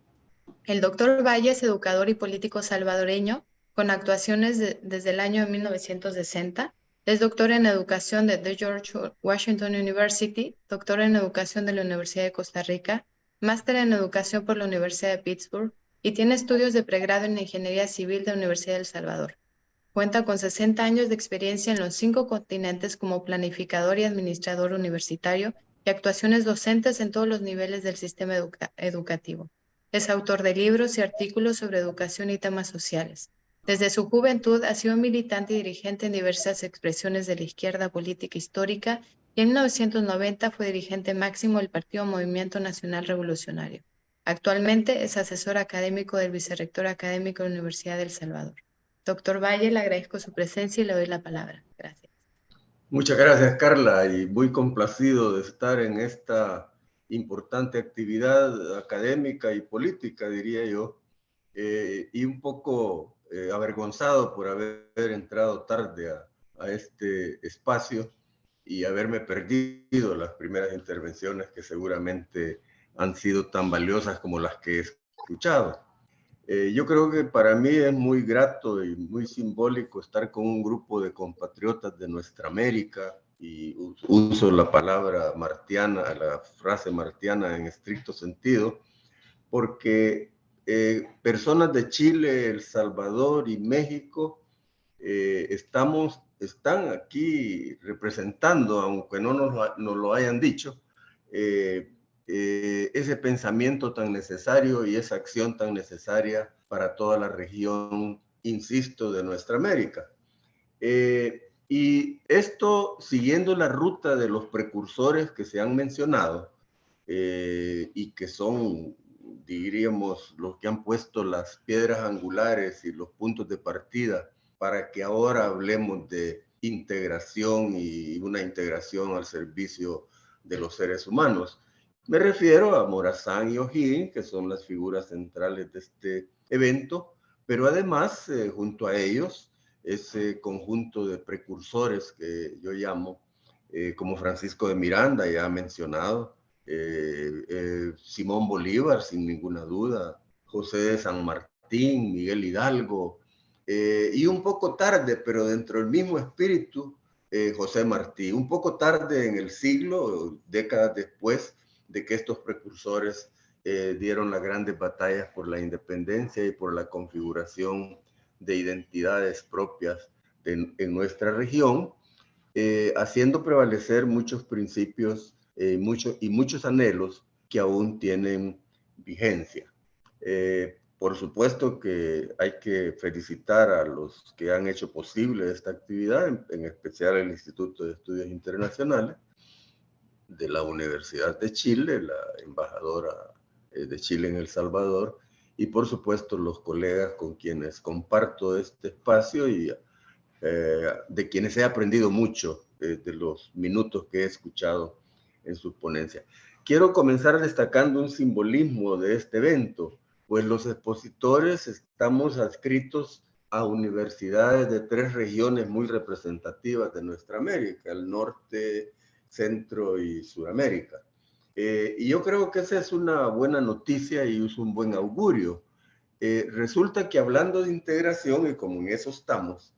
A: El doctor Valle es educador y político salvadoreño con actuaciones desde el año 1960. Es doctor en educación de The George Washington University, doctor en educación de la Universidad de Costa Rica, máster en educación por la Universidad de Pittsburgh y tiene estudios de pregrado en ingeniería civil de la Universidad de El Salvador. Cuenta con 60 años de experiencia en los 5 continentes como planificador y administrador universitario y actuaciones docentes en todos los niveles del sistema educativo. Es autor de libros y artículos sobre educación y temas sociales. Desde su juventud ha sido militante y dirigente en diversas expresiones de la izquierda política histórica y en 1990 fue dirigente máximo del Partido Movimiento Nacional Revolucionario. Actualmente es asesor académico del vicerrector académico de la Universidad de El Salvador. Doctor Valle, le agradezco su presencia y le doy la palabra. Gracias.
E: Muchas gracias, Carla, y muy complacido de estar en esta importante actividad académica y política, diría yo, y un poco avergonzado por haber entrado tarde a este espacio y haberme perdido las primeras intervenciones que seguramente han sido tan valiosas como las que he escuchado. Yo creo que para mí es muy grato y muy simbólico estar con un grupo de compatriotas de nuestra América, y uso la palabra martiana, la frase martiana en estricto sentido, porque personas de Chile, El Salvador y México están aquí representando, aunque no nos lo hayan dicho, ese pensamiento tan necesario y esa acción tan necesaria para toda la región, insisto, de nuestra América. Y esto siguiendo la ruta de los precursores que se han mencionado y que son, diríamos, los que han puesto las piedras angulares y los puntos de partida para que ahora hablemos de integración y una integración al servicio de los seres humanos. Me refiero a Morazán y O'Higgins, que son las figuras centrales de este evento, pero además, junto a ellos, ese conjunto de precursores que yo llamo, como Francisco de Miranda, ya mencionado, Simón Bolívar, sin ninguna duda, José de San Martín, Miguel Hidalgo, y un poco tarde, pero dentro del mismo espíritu, José Martí, un poco tarde en el siglo, décadas después de que estos precursores dieron las grandes batallas por la independencia y por la configuración de identidades propias en nuestra región, haciendo prevalecer muchos principios y muchos anhelos que aún tienen vigencia. Por supuesto que hay que felicitar a los que han hecho posible esta actividad, en especial el Instituto de Estudios Internacionales de la Universidad de Chile, la embajadora de Chile en El Salvador, y por supuesto los colegas con quienes comparto este espacio y de quienes he aprendido mucho de los minutos que he escuchado en su ponencia. Quiero comenzar destacando un simbolismo de este evento, pues los expositores estamos adscritos a universidades de 3 regiones muy representativas de nuestra América, el norte, centro y Suramérica. Y yo creo que esa es una buena noticia y es un buen augurio. Resulta que hablando de integración, y como en eso estamos,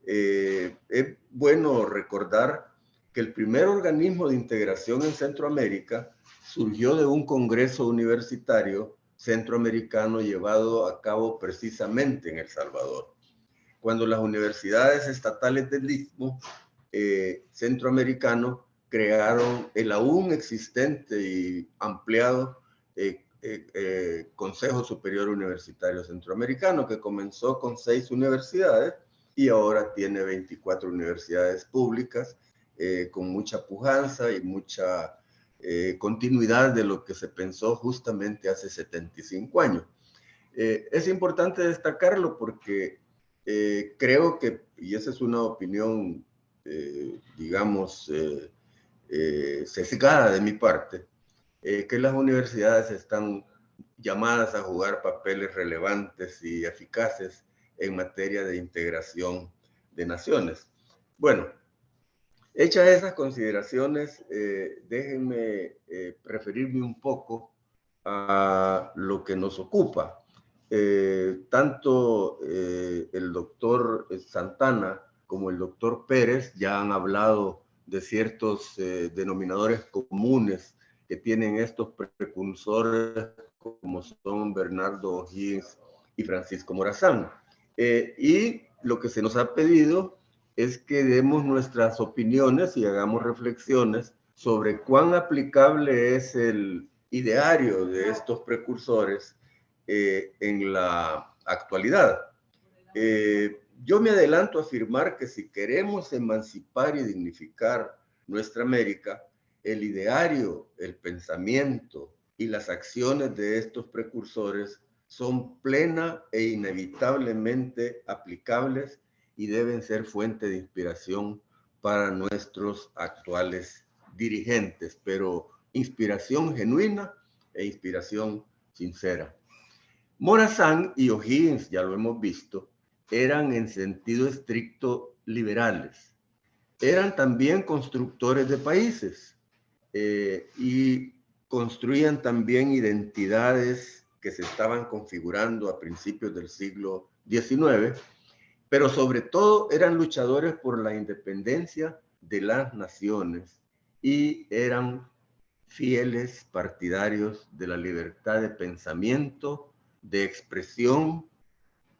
E: es bueno recordar que el primer organismo de integración en Centroamérica surgió de un congreso universitario centroamericano llevado a cabo precisamente en El Salvador, cuando las universidades estatales del Istmo centroamericano crearon el aún existente y ampliado Consejo Superior Universitario Centroamericano, que comenzó con 6 universidades y ahora tiene 24 universidades públicas con mucha pujanza y mucha continuidad de lo que se pensó justamente hace 75 años. Es importante destacarlo porque creo que, y esa es una opinión, digamos, sesgada de mi parte, que las universidades están llamadas a jugar papeles relevantes y eficaces en materia de integración naciones. Bueno, hechas esas consideraciones, déjenme referirme un poco a lo que nos ocupa. Tanto el doctor Santana como el doctor Pérez ya han hablado de ciertos denominadores comunes que tienen estos precursores, como son Bernardo O'Higgins y Francisco Morazán. Y lo que se nos ha pedido es que demos nuestras opiniones y hagamos reflexiones sobre cuán aplicable es el ideario de estos precursores en la actualidad. Yo me adelanto a afirmar que si queremos emancipar y dignificar nuestra América, el ideario, el pensamiento y las acciones de estos precursores son plena e inevitablemente aplicables y deben ser fuente de inspiración para nuestros actuales dirigentes, pero inspiración genuina e inspiración sincera. Morazán y O'Higgins, ya lo hemos visto, eran en sentido estricto liberales. Eran también constructores de países y construían también identidades que se estaban configurando a principios del siglo XIX, pero sobre todo eran luchadores por la independencia de las naciones y eran fieles partidarios de la libertad de pensamiento, de expresión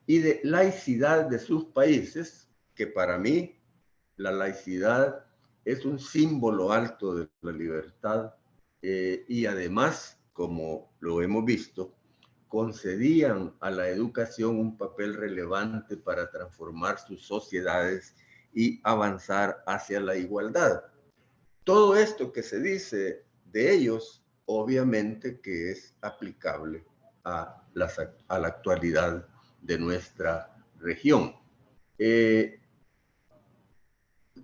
E: y de laicidad de sus países, que para mí la laicidad es un símbolo alto de la libertad y además, como lo hemos visto, concedían a la educación un papel relevante para transformar sus sociedades y avanzar hacia la igualdad. Todo esto que se dice de ellos, obviamente que es aplicable a la actualidad de nuestra región.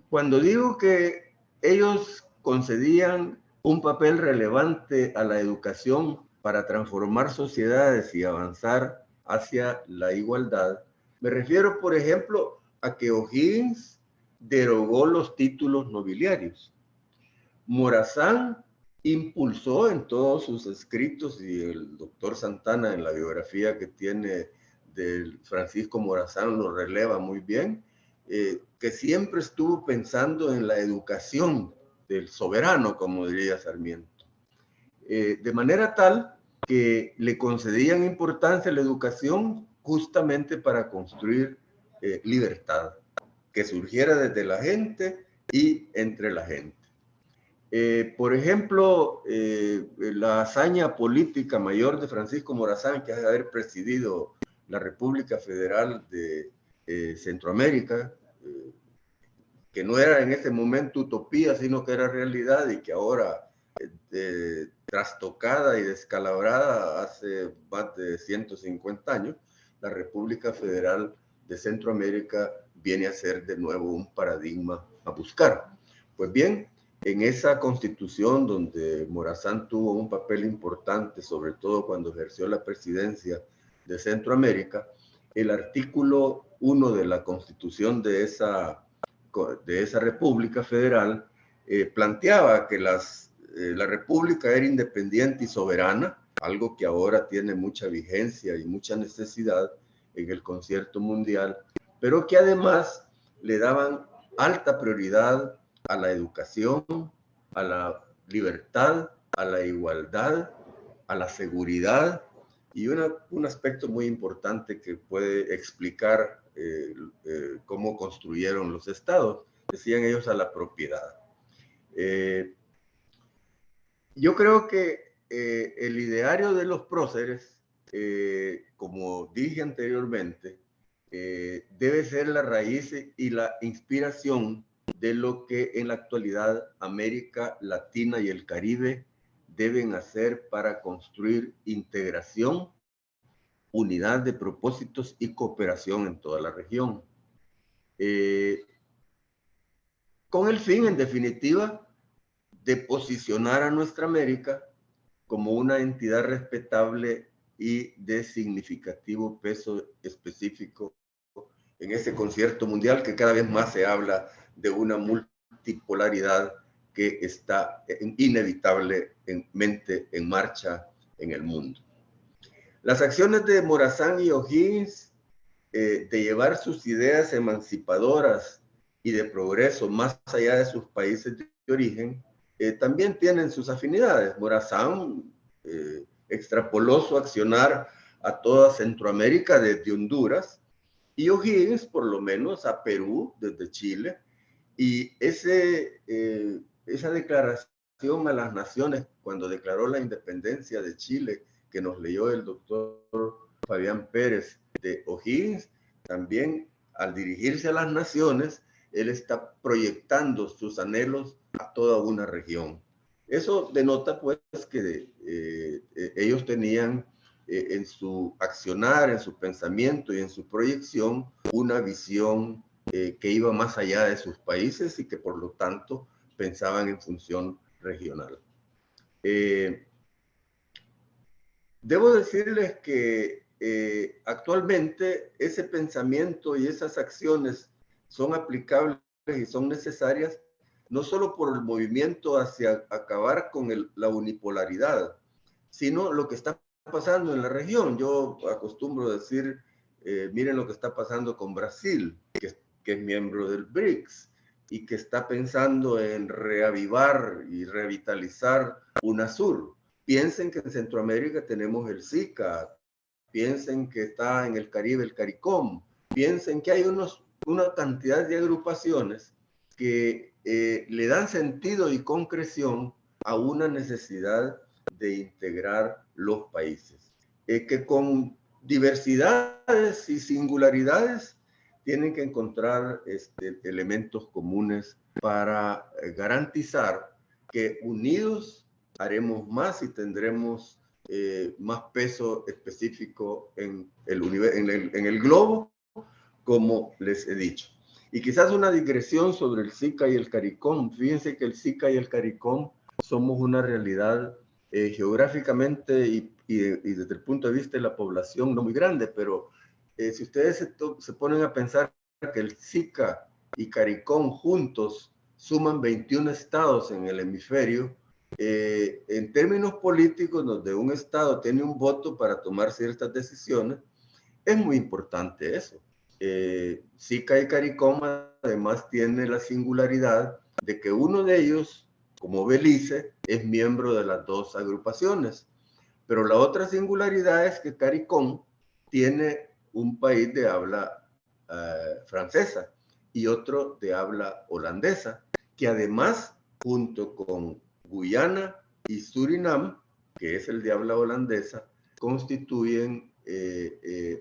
E: Cuando digo que ellos concedían un papel relevante a la educación para transformar sociedades y avanzar hacia la igualdad, me refiero, por ejemplo, a que O'Higgins derogó los títulos nobiliarios. Morazán impulsó en todos sus escritos, y el doctor Santana en la biografía que tiene de Francisco Morazán lo releva muy bien, que siempre estuvo pensando en la educación del soberano, como diría Sarmiento. De manera tal que le concedían importancia a la educación justamente para construir libertad, que surgiera desde la gente y entre la gente. Por ejemplo, la hazaña política mayor de Francisco Morazán, que ha de haber presidido la República Federal de Centroamérica, que no era en ese momento utopía, sino que era realidad y que ahora, trastocada y descalabrada hace más de 150 años, la República Federal de Centroamérica viene a ser de nuevo un paradigma a buscar. Pues bien, en esa constitución donde Morazán tuvo un papel importante, sobre todo cuando ejerció la presidencia de Centroamérica, el artículo 1 de la constitución de esa República Federal planteaba que la República era independiente y soberana, algo que ahora tiene mucha vigencia y mucha necesidad en el concierto mundial, pero que además le daban alta prioridad a la educación, a la libertad, a la igualdad, a la seguridad y un aspecto muy importante que puede explicar cómo construyeron los estados, decían ellos, a la propiedad. Yo creo que el ideario de los próceres, como dije anteriormente, debe ser la raíz y la inspiración de lo que en la actualidad América Latina y el Caribe deben hacer para construir integración, unidad de propósitos y cooperación en toda la región. Con el fin, en definitiva, de posicionar a nuestra América como una entidad respetable y de significativo peso específico en ese concierto mundial que cada vez más se habla de una multipolaridad que está inevitablemente en marcha en el mundo. Las acciones de Morazán y O'Higgins de llevar sus ideas emancipadoras y de progreso más allá de sus países de origen, también tienen sus afinidades. Morazán extrapoló su accionar a toda Centroamérica desde Honduras y O'Higgins por lo menos a Perú desde Chile, y esa declaración a las naciones cuando declaró la independencia de Chile, que nos leyó el doctor Fabián Pérez de O'Higgins, también al dirigirse a las naciones, él está proyectando sus anhelos a toda una región. Eso denota pues que ellos tenían en su accionar, en su pensamiento y en su proyección una visión que iba más allá de sus países y que por lo tanto pensaban en función regional. Debo decirles que actualmente ese pensamiento y esas acciones son aplicables y son necesarias no solo por el movimiento hacia acabar con la unipolaridad, sino lo que está pasando en la región. Yo acostumbro decir, miren lo que está pasando con Brasil, que es miembro del BRICS y que está pensando en reavivar y revitalizar UNASUR. Piensen que en Centroamérica tenemos el SICA, piensen que está en el Caribe el CARICOM, piensen que hay una cantidad de agrupaciones que le dan sentido y concreción a una necesidad de integrar los países, que con diversidades y singularidades tienen que encontrar elementos comunes para garantizar que unidos haremos más y tendremos más peso específico en el globo, como les he dicho. Y quizás una digresión sobre el SICA y el CARICOM. Fíjense que el SICA y el CARICOM somos una realidad geográficamente y desde el punto de vista de la población no muy grande, pero si ustedes se ponen a pensar que el SICA y CARICOM juntos suman 21 estados en el hemisferio, en términos políticos, donde un estado tiene un voto para tomar ciertas decisiones, es muy importante eso. SICA y CARICOM además tiene la singularidad de que uno de ellos, como Belice, es miembro de las dos agrupaciones. Pero la otra singularidad es que CARICOM tiene un país de habla francesa y otro de habla holandesa, que además, junto con Guyana y Surinam, que es el de habla holandesa, constituyen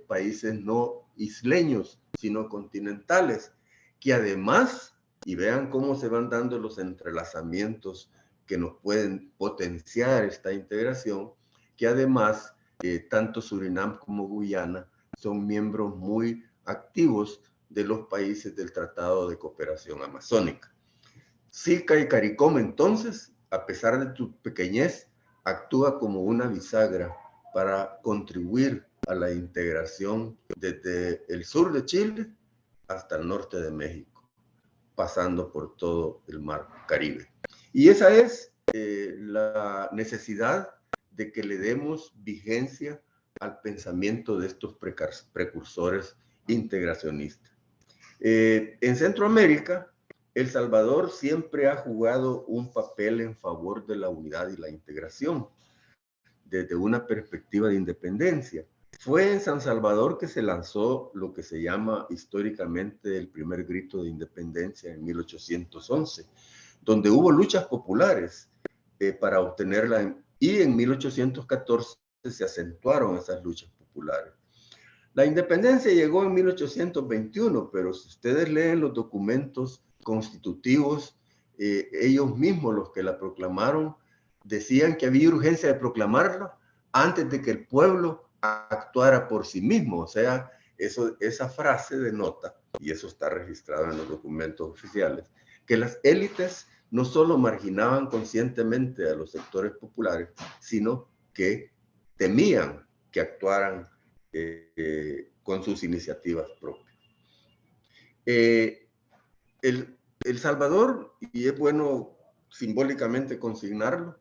E: países no isleños, sino continentales, que además, y vean cómo se van dando los entrelazamientos que nos pueden potenciar esta integración, que además tanto Surinam como Guyana son miembros muy activos de los países del Tratado de Cooperación Amazónica. SICA y CARICOM entonces, a pesar de su pequeñez, actúa como una bisagra para contribuir a la integración desde el sur de Chile hasta el norte de México, pasando por todo el mar Caribe. Y esa es la necesidad de que le demos vigencia al pensamiento de estos precursores integracionistas. En Centroamérica, El Salvador siempre ha jugado un papel en favor de la unidad y la integración desde una perspectiva de independencia. Fue en San Salvador que se lanzó lo que se llama históricamente el primer grito de independencia en 1811, donde hubo luchas populares para obtenerla, y en 1814 se acentuaron esas luchas populares. La independencia llegó en 1821, pero si ustedes leen los documentos constitutivos, ellos mismos, los que la proclamaron, decían que había urgencia de proclamarla antes de que el pueblo actuara por sí mismo. O sea, esa frase denota, y eso está registrado en los documentos oficiales, que las élites no solo marginaban conscientemente a los sectores populares, sino que temían que actuaran con sus iniciativas propias. El Salvador, y es bueno simbólicamente consignarlo,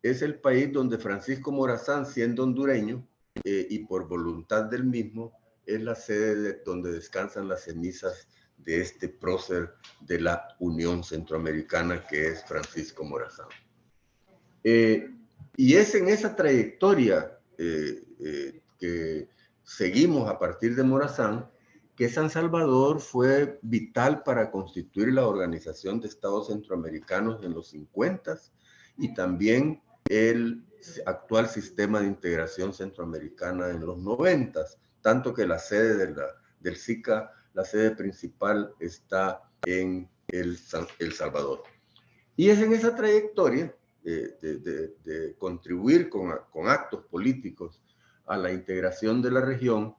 E: es el país donde Francisco Morazán, siendo hondureño, y por voluntad del mismo, es la sede donde descansan las cenizas de este prócer de la Unión Centroamericana, que es Francisco Morazán. Y es en esa trayectoria que seguimos a partir de Morazán, que San Salvador fue vital para constituir la Organización de Estados Centroamericanos en los 50 y también el actual sistema de integración centroamericana en los 90, tanto que la sede del SICA, la sede principal, está en El Salvador. Y es en esa trayectoria de contribuir con actos políticos a la integración de la región,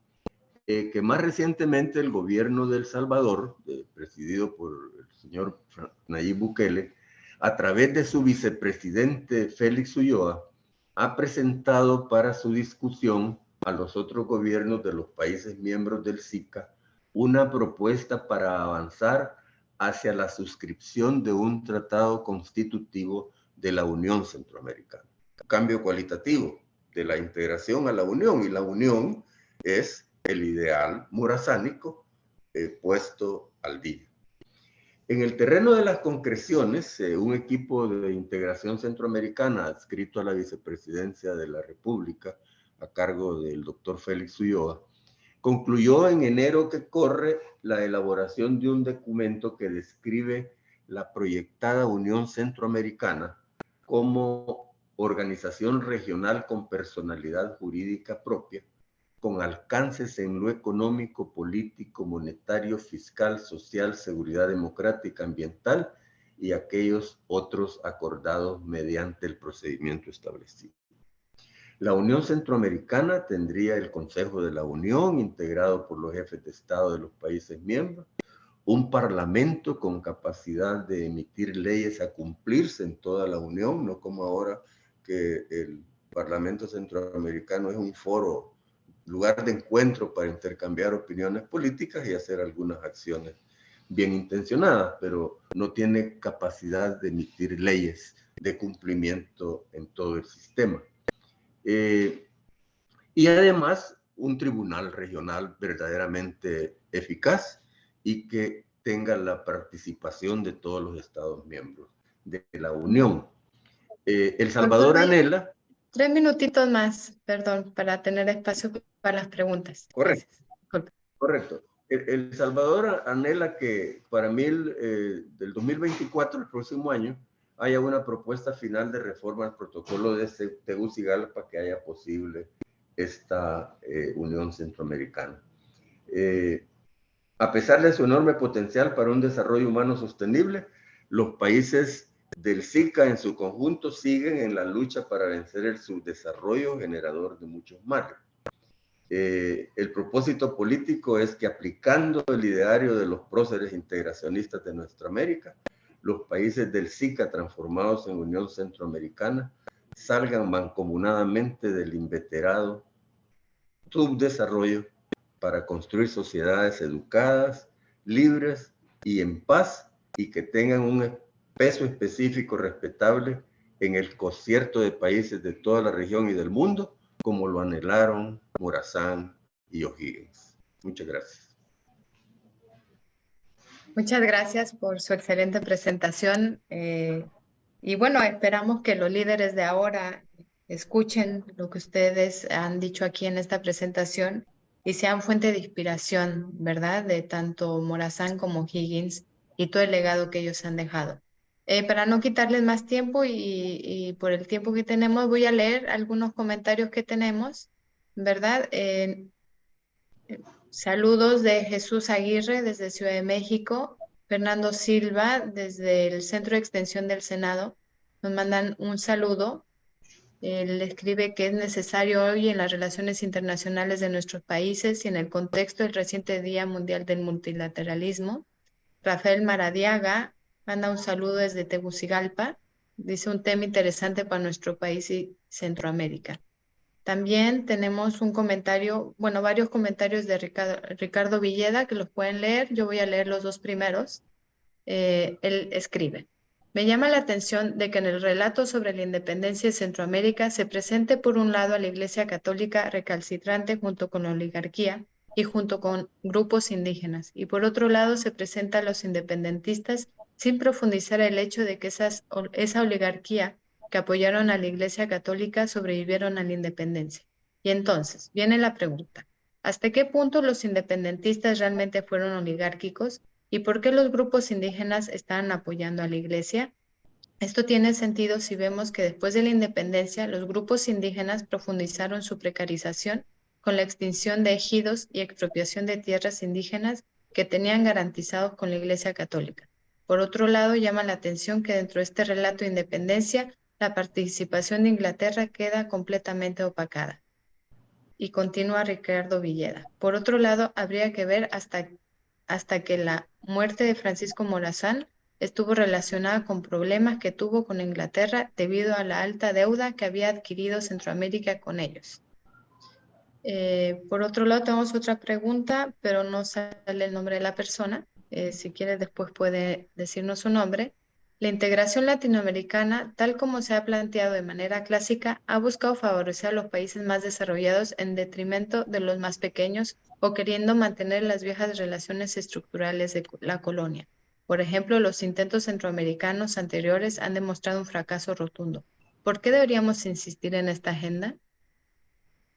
E: que más recientemente el gobierno de El Salvador, presidido por el señor Nayib Bukele, a través de su vicepresidente Félix Ulloa, ha presentado para su discusión a los otros gobiernos de los países miembros del SICA una propuesta para avanzar hacia la suscripción de un tratado constitutivo de la Unión Centroamericana. Cambio cualitativo de la integración a la Unión, y la Unión es el ideal morazánico puesto al día. En el terreno de las concreciones, un equipo de integración centroamericana adscrito a la vicepresidencia de la República, a cargo del doctor Félix Ulloa, concluyó en enero que corre la elaboración de un documento que describe la proyectada Unión Centroamericana como organización regional con personalidad jurídica propia, con alcances en lo económico, político, monetario, fiscal, social, seguridad democrática, ambiental y aquellos otros acordados mediante el procedimiento establecido. La Unión Centroamericana tendría el Consejo de la Unión, integrado por los jefes de Estado de los países miembros, un parlamento con capacidad de emitir leyes a cumplirse en toda la Unión, no como ahora que el Parlamento Centroamericano es un foro, lugar de encuentro para intercambiar opiniones políticas y hacer algunas acciones bien intencionadas, pero no tiene capacidad de emitir leyes de cumplimiento en todo el sistema. Y además un tribunal regional verdaderamente eficaz y que tenga la participación de todos los Estados miembros de la Unión. El Salvador anhela...
A: 3 minutitos más, perdón, para tener espacio para las preguntas.
E: Correcto, correcto. El Salvador anhela que para del 2024, el próximo año, haya una propuesta final de reforma al protocolo de Tegucigalpa que haya posible esta Unión Centroamericana. A pesar de su enorme potencial para un desarrollo humano sostenible, los países del SICA en su conjunto siguen en la lucha para vencer el subdesarrollo generador de muchos males. El propósito político es que, aplicando el ideario de los próceres integracionistas de nuestra América, los países del SICA transformados en Unión Centroamericana salgan mancomunadamente del inveterado subdesarrollo para construir sociedades educadas, libres y en paz, y que tengan un peso específico respetable en el concierto de países de toda la región y del mundo, como lo anhelaron Morazán y O'Higgins. Muchas gracias.
A: Muchas gracias por su excelente presentación. Y bueno, esperamos que los líderes de ahora escuchen lo que ustedes han dicho aquí en esta presentación y sean fuente de inspiración, ¿verdad? De tanto Morazán como Higgins y todo el legado que ellos han dejado. Para no quitarles más tiempo y por el tiempo que tenemos, voy a leer algunos comentarios que tenemos, ¿verdad? Saludos de Jesús Aguirre desde Ciudad de México, Fernando Silva desde el Centro de Extensión del Senado. Nos mandan un saludo. Él escribe que es necesario hoy en las relaciones internacionales de nuestros países y en el contexto del reciente Día Mundial del Multilateralismo. Rafael Maradiaga manda un saludo desde Tegucigalpa. Dice un tema interesante para nuestro país y Centroamérica. También tenemos un comentario, bueno, varios comentarios de Ricardo Villeda que los pueden leer. Yo voy a leer los dos primeros. Él escribe: me llama la atención de que en el relato sobre la independencia de Centroamérica se presente por un lado a la Iglesia Católica recalcitrante junto con la oligarquía y junto con grupos indígenas, y por otro lado se presenta a los independentistas sin profundizar el hecho de que esa oligarquía que apoyaron a la Iglesia Católica sobrevivieron a la independencia. Y entonces viene la pregunta: ¿hasta qué punto los independentistas realmente fueron oligárquicos? ¿Y por qué los grupos indígenas estaban apoyando a la iglesia? Esto tiene sentido si vemos que después de la independencia, los grupos indígenas profundizaron su precarización con la extinción de ejidos y expropiación de tierras indígenas que tenían garantizados con la Iglesia Católica. Por otro lado, llama la atención que dentro de este relato de independencia, la participación de Inglaterra queda completamente opacada. Y continúa Ricardo Villeda. Por otro lado, habría que ver hasta que la muerte de Francisco Morazán estuvo relacionada con problemas que tuvo con Inglaterra debido a la alta deuda que había adquirido Centroamérica con ellos. Por otro lado, tenemos otra pregunta, pero no sale el nombre de la persona. Si quiere, después puede decirnos su nombre. La integración latinoamericana, tal como se ha planteado de manera clásica, ha buscado favorecer a los países más desarrollados en detrimento de los más pequeños o queriendo mantener las viejas relaciones estructurales de la colonia. Por ejemplo, los intentos centroamericanos anteriores han demostrado un fracaso rotundo. ¿Por qué deberíamos insistir en esta agenda?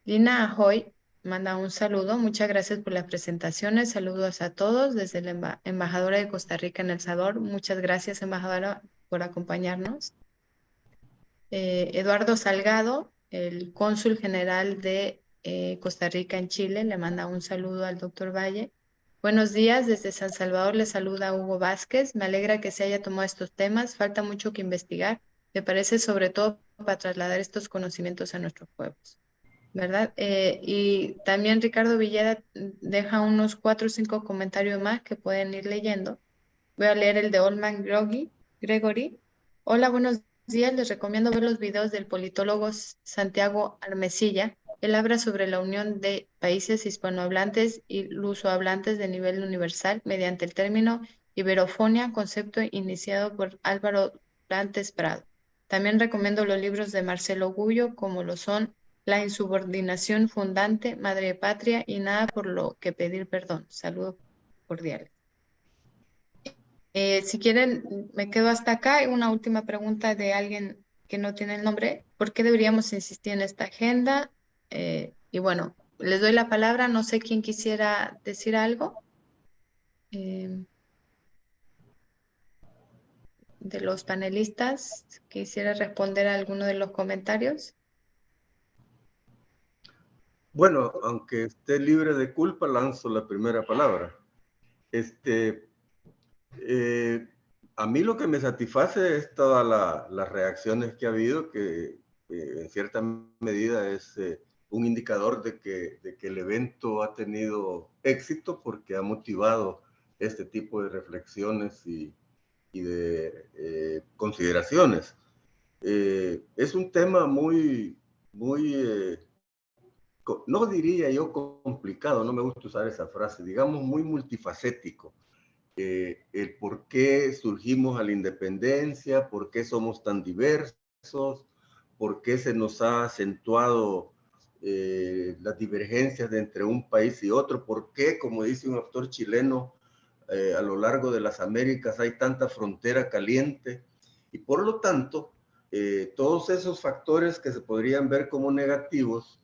A: Lina Ahoy manda un saludo. Muchas gracias por las presentaciones. Saludos a todos desde la embajadora de Costa Rica en El Salvador. Muchas gracias, embajadora, por acompañarnos. Eduardo Salgado, el cónsul general de Costa Rica en Chile, le manda un saludo al doctor Valle. Buenos días, desde San Salvador le saluda Hugo Vázquez. Me alegra que se haya tomado estos temas. Falta mucho que investigar, me parece, sobre todo para trasladar estos conocimientos a nuestros pueblos, ¿verdad? Y también Ricardo Villeda deja unos 4 o 5 comentarios más que pueden ir leyendo. Voy a leer el de Olman Gregory. Hola, buenos días. Les recomiendo ver los videos del politólogo Santiago Armesilla. Él habla sobre la unión de países hispanohablantes y lusohablantes de nivel universal mediante el término iberofonia, concepto iniciado por Álvaro Plantes Prado. También recomiendo los libros de Marcelo Gullo, como lo son La insubordinación fundante, Madre Patria y Nada por lo que pedir perdón. Saludos cordiales. Si quieren, me quedo hasta acá. Una última pregunta de alguien que no tiene el nombre. ¿Por qué deberíamos insistir en esta agenda? Y bueno, les doy la palabra. No sé quién quisiera decir algo. De los panelistas, quisiera responder a alguno de los comentarios.
E: Bueno, aunque esté libre de culpa, lanzo la primera palabra. A mí lo que me satisface es todas las reacciones que ha habido, que en cierta medida es un indicador de que el evento ha tenido éxito porque ha motivado este tipo de reflexiones y de consideraciones. Es un tema muy, no diría yo complicado, no me gusta usar esa frase, digamos muy multifacético. El por qué surgimos a la independencia, por qué somos tan diversos, por qué se nos ha acentuado las divergencias entre un país y otro, por qué, como dice un autor chileno, a lo largo de las Américas hay tanta frontera caliente, y por lo tanto, todos esos factores que se podrían ver como negativos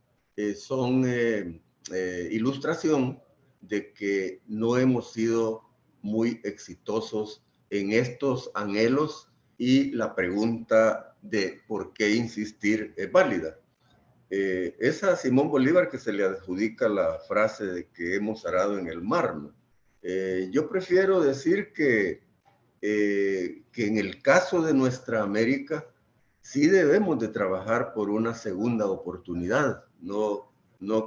E: son ilustración de que no hemos sido muy exitosos en estos anhelos, y la pregunta de por qué insistir es válida. Es a Simón Bolívar que se le adjudica la frase de que hemos arado en el mar, ¿no? Yo prefiero decir que en el caso de nuestra América sí debemos de trabajar por una segunda oportunidad, no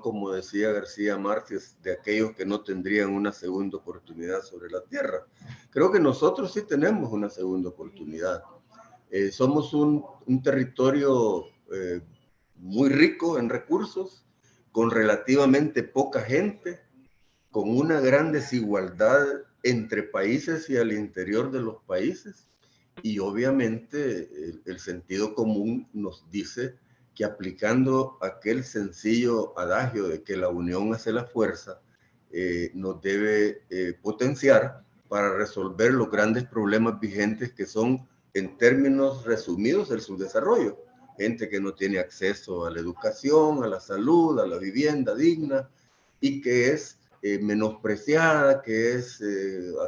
E: como decía García Márquez, de aquellos que no tendrían una segunda oportunidad sobre la tierra. Creo que nosotros sí tenemos una segunda oportunidad. Somos un territorio muy rico en recursos, con relativamente poca gente, con una gran desigualdad entre países y al interior de los países. Y obviamente el sentido común nos dice que aplicando aquel sencillo adagio de que la unión hace la fuerza, nos debe potenciar para resolver los grandes problemas vigentes que son, en términos resumidos, el subdesarrollo. Gente que no tiene acceso a la educación, a la salud, a la vivienda digna, y que es menospreciada, que es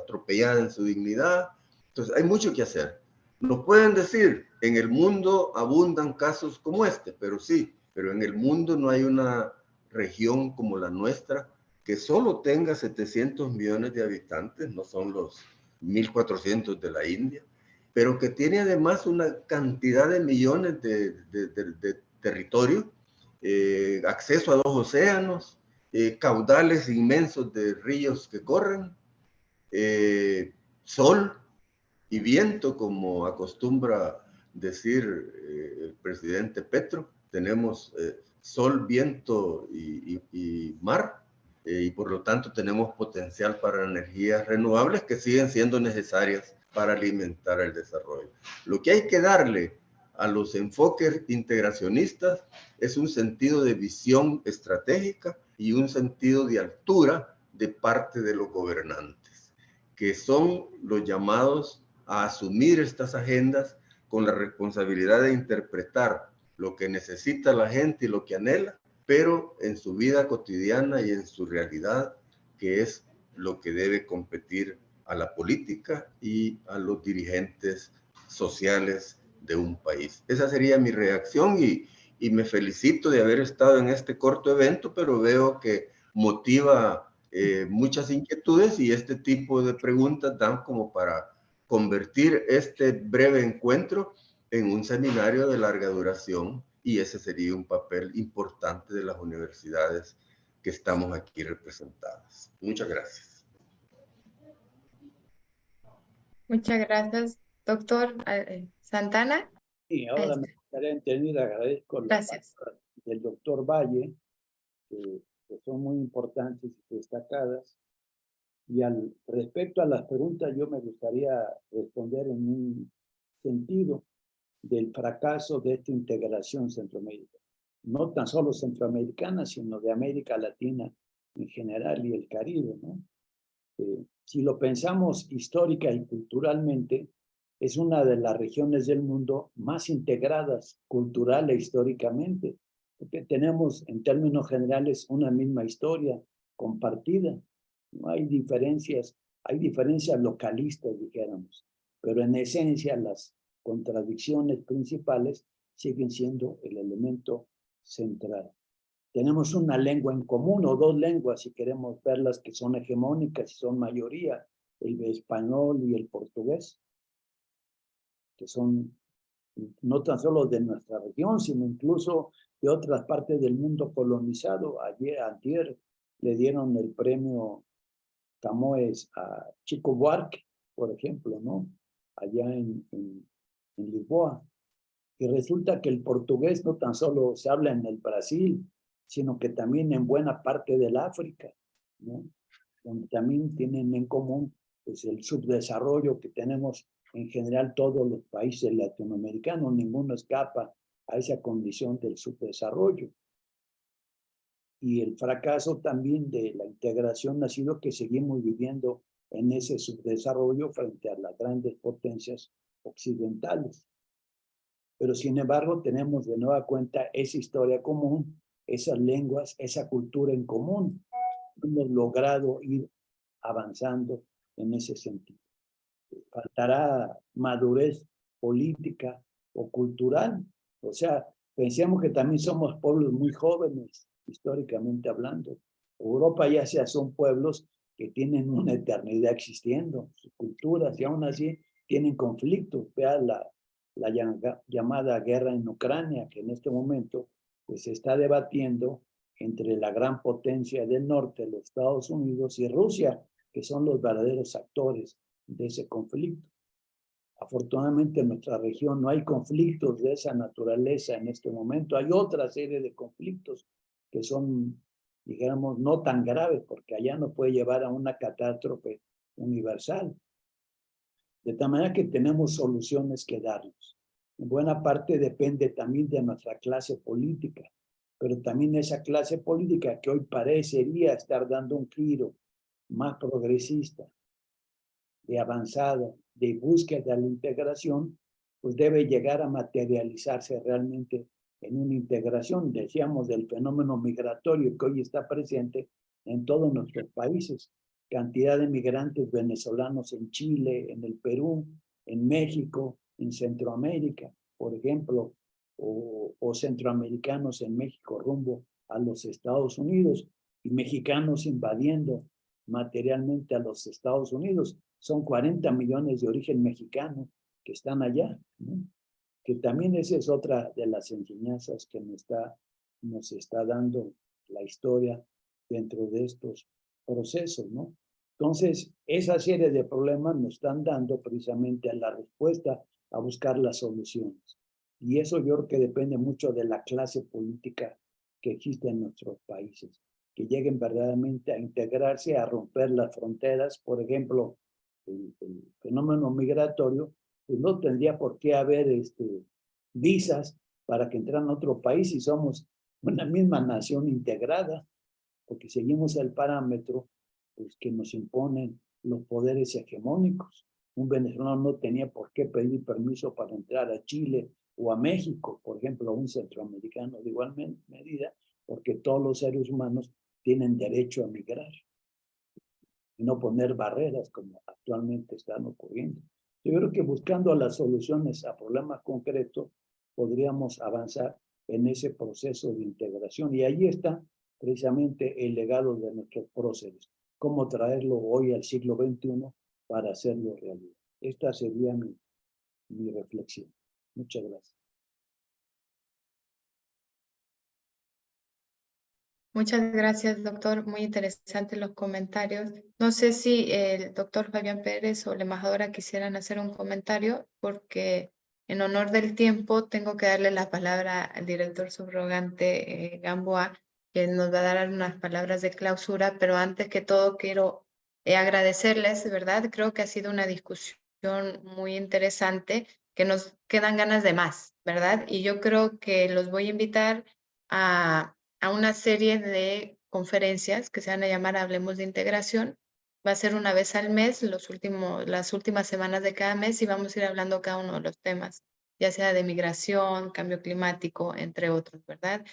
E: atropellada en su dignidad. Entonces hay mucho que hacer. Nos pueden decir, en el mundo abundan casos como este, pero sí, pero en el mundo no hay una región como la nuestra que solo tenga 700 millones de habitantes, no son los 1.400 de la India, pero que tiene además una cantidad de millones de territorio, acceso a 2 océanos, caudales inmensos de ríos que corren, sol y viento, como acostumbra decir el presidente Petro. Tenemos sol, viento y mar, y por lo tanto tenemos potencial para energías renovables que siguen siendo necesarias para alimentar el desarrollo. Lo que hay que darle a los enfoques integracionistas es un sentido de visión estratégica y un sentido de altura de parte de los gobernantes, que son los llamados a asumir estas agendas con la responsabilidad de interpretar lo que necesita la gente y lo que anhela, pero en su vida cotidiana y en su realidad, que es lo que debe competir a la política y a los dirigentes sociales de un país. Esa sería mi reacción y me felicito de haber estado en este corto evento, pero veo que motiva muchas inquietudes y este tipo de preguntas dan como para convertir este breve encuentro en un seminario de larga duración, y ese sería un papel importante de las universidades que estamos aquí representadas. Muchas gracias.
A: Muchas gracias, doctor Santana.
C: Y ahora me gustaría entender, agradezco la
A: Gracias.
C: palabra del doctor Valle, que son muy importantes y destacadas. Y respecto a las preguntas, yo me gustaría responder en un sentido del fracaso de esta integración centroamericana. No tan solo centroamericana, sino de América Latina en general y el Caribe, ¿no? Si lo pensamos histórica y culturalmente, es una de las regiones del mundo más integradas cultural e históricamente, porque tenemos en términos generales una misma historia compartida. No hay diferencias localistas, dijéramos, pero en esencia las contradicciones principales siguen siendo el elemento central. Tenemos una lengua en común o 2 lenguas, si queremos verlas, que son hegemónicas y son mayoría, el español y el portugués, que son no tan solo de nuestra región, sino incluso de otras partes del mundo colonizado. Antier le dieron el premio Camões a Chico Buarque, por ejemplo, ¿no? Allá en Lisboa. Y resulta que el portugués no tan solo se habla en el Brasil, sino que también en buena parte del África, ¿no? Donde también tienen en común pues, el subdesarrollo que tenemos en general todos los países latinoamericanos. Ninguno escapa a esa condición del subdesarrollo. Y el fracaso también de la integración ha sido que seguimos viviendo en ese subdesarrollo frente a las grandes potencias occidentales. Pero sin embargo tenemos de nueva cuenta esa historia común, esas lenguas, esa cultura en común. Hemos logrado ir avanzando en ese sentido. Faltará madurez política o cultural. O sea, pensemos que también somos pueblos muy jóvenes, históricamente hablando. Europa ya sea son pueblos que tienen una eternidad existiendo, sus culturas, y aún así tienen conflictos. Vea la llamada guerra en Ucrania, que en este momento pues, se está debatiendo entre la gran potencia del norte, los Estados Unidos y Rusia, que son los verdaderos actores de ese conflicto. Afortunadamente en nuestra región no hay conflictos de esa naturaleza en este momento. Hay otra serie de conflictos que son, digamos, no tan graves, porque allá no puede llevar a una catástrofe universal. De tal manera que tenemos soluciones que darnos. En buena parte depende también de nuestra clase política, pero también esa clase política que hoy parecería estar dando un giro más progresista, de avanzada, de búsqueda de la integración, pues debe llegar a materializarse realmente en una integración, decíamos, del fenómeno migratorio que hoy está presente en todos nuestros países. Cantidad de migrantes venezolanos en Chile, en el Perú, en México, en Centroamérica, por ejemplo, o centroamericanos en México rumbo a los Estados Unidos y mexicanos invadiendo materialmente a los Estados Unidos. Son 40 millones de origen mexicano que están allá, ¿no? Que también esa es otra de las enseñanzas que nos está dando la historia dentro de estos procesos, ¿no? Entonces, esa serie de problemas nos están dando precisamente a la respuesta a buscar las soluciones. Y eso yo creo que depende mucho de la clase política que existe en nuestros países, que lleguen verdaderamente a integrarse, a romper las fronteras. Por ejemplo, el fenómeno migratorio, pues no tendría por qué haber visas para que entraran a otro país si somos una misma nación integrada, porque seguimos el parámetro pues, que nos imponen los poderes hegemónicos. Un venezolano no tenía por qué pedir permiso para entrar a Chile o a México, por ejemplo, un centroamericano de igual medida, porque todos los seres humanos tienen derecho a migrar y no poner barreras como actualmente están ocurriendo. Yo creo que buscando las soluciones a problemas concretos podríamos avanzar en ese proceso de integración. Y ahí está precisamente el legado de nuestros próceres. Cómo traerlo hoy al siglo XXI para hacerlo realidad. Esta sería mi reflexión. Muchas gracias.
A: Muchas gracias, doctor. Muy interesantes los comentarios. No sé si el doctor Fabián Pérez o la embajadora quisieran hacer un comentario, porque en honor del tiempo tengo que darle la palabra al director subrogante Gamboa, que nos va a dar unas palabras de clausura, pero antes que todo quiero agradecerles, ¿verdad? Creo que ha sido una discusión muy interesante, que nos quedan ganas de más, ¿verdad? Y yo creo que los voy a invitar a una serie de conferencias que se van a llamar Hablemos de Integración. Va a ser una vez al mes, las últimas semanas de cada mes, y vamos a ir hablando cada uno de los temas, ya sea de migración, cambio climático, entre otros, ¿verdad?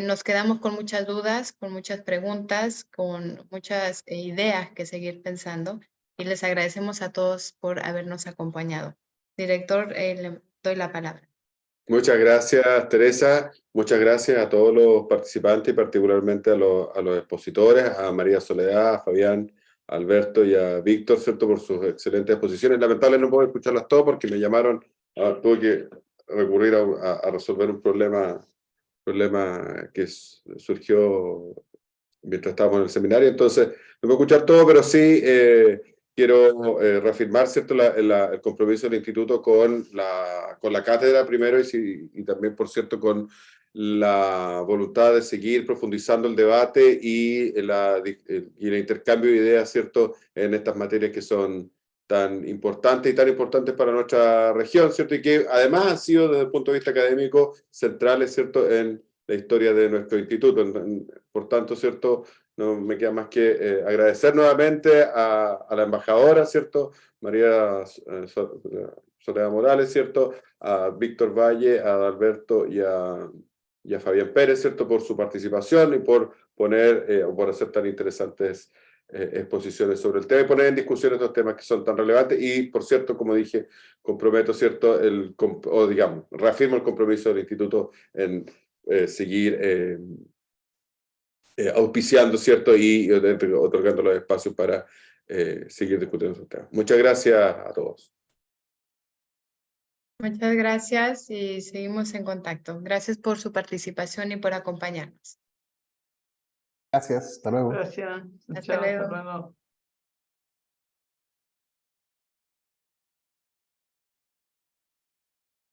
A: Nos quedamos con muchas dudas, con muchas preguntas, con muchas ideas que seguir pensando, y les agradecemos a todos por habernos acompañado. Director, le doy la palabra.
F: Muchas gracias, Teresa. Muchas gracias a todos los participantes y particularmente a los expositores, a María Soledad, a Fabián, a Alberto y a Víctor, ¿cierto?, por sus excelentes exposiciones. Lamentablemente no puedo escucharlas todas porque me llamaron, tuve que recurrir a resolver un problema que surgió mientras estábamos en el seminario, entonces no puedo escuchar todo, pero sí quiero reafirmar, ¿cierto?, el compromiso del instituto con la cátedra primero y también, por cierto, con la voluntad de seguir profundizando el debate y el intercambio de ideas, ¿cierto?, en estas materias que son tan importantes para nuestra región, ¿cierto?, y que además han sido desde el punto de vista académico centrales, ¿cierto?, en la historia de nuestro instituto. Por tanto, ¿cierto?, no me queda más que agradecer nuevamente a la embajadora, ¿cierto?, María Soledad Morales, ¿cierto?, a Víctor Valle, a Alberto y a Fabián Pérez, ¿cierto?, por su participación y por por hacer tan interesantes exposiciones sobre el tema y poner en discusión estos temas que son tan relevantes. Y, por cierto, como dije, comprometo, ¿cierto?, reafirmo el compromiso del instituto en seguir auspiciando, ¿cierto?, y otorgando los espacios para seguir discutiendo estos temas. Muchas gracias a todos.
A: Muchas gracias y seguimos en contacto. Gracias por su participación y por acompañarnos.
D: Gracias, hasta luego.
B: Gracias.
A: Hasta
B: Chao,
A: luego.
B: hasta luego.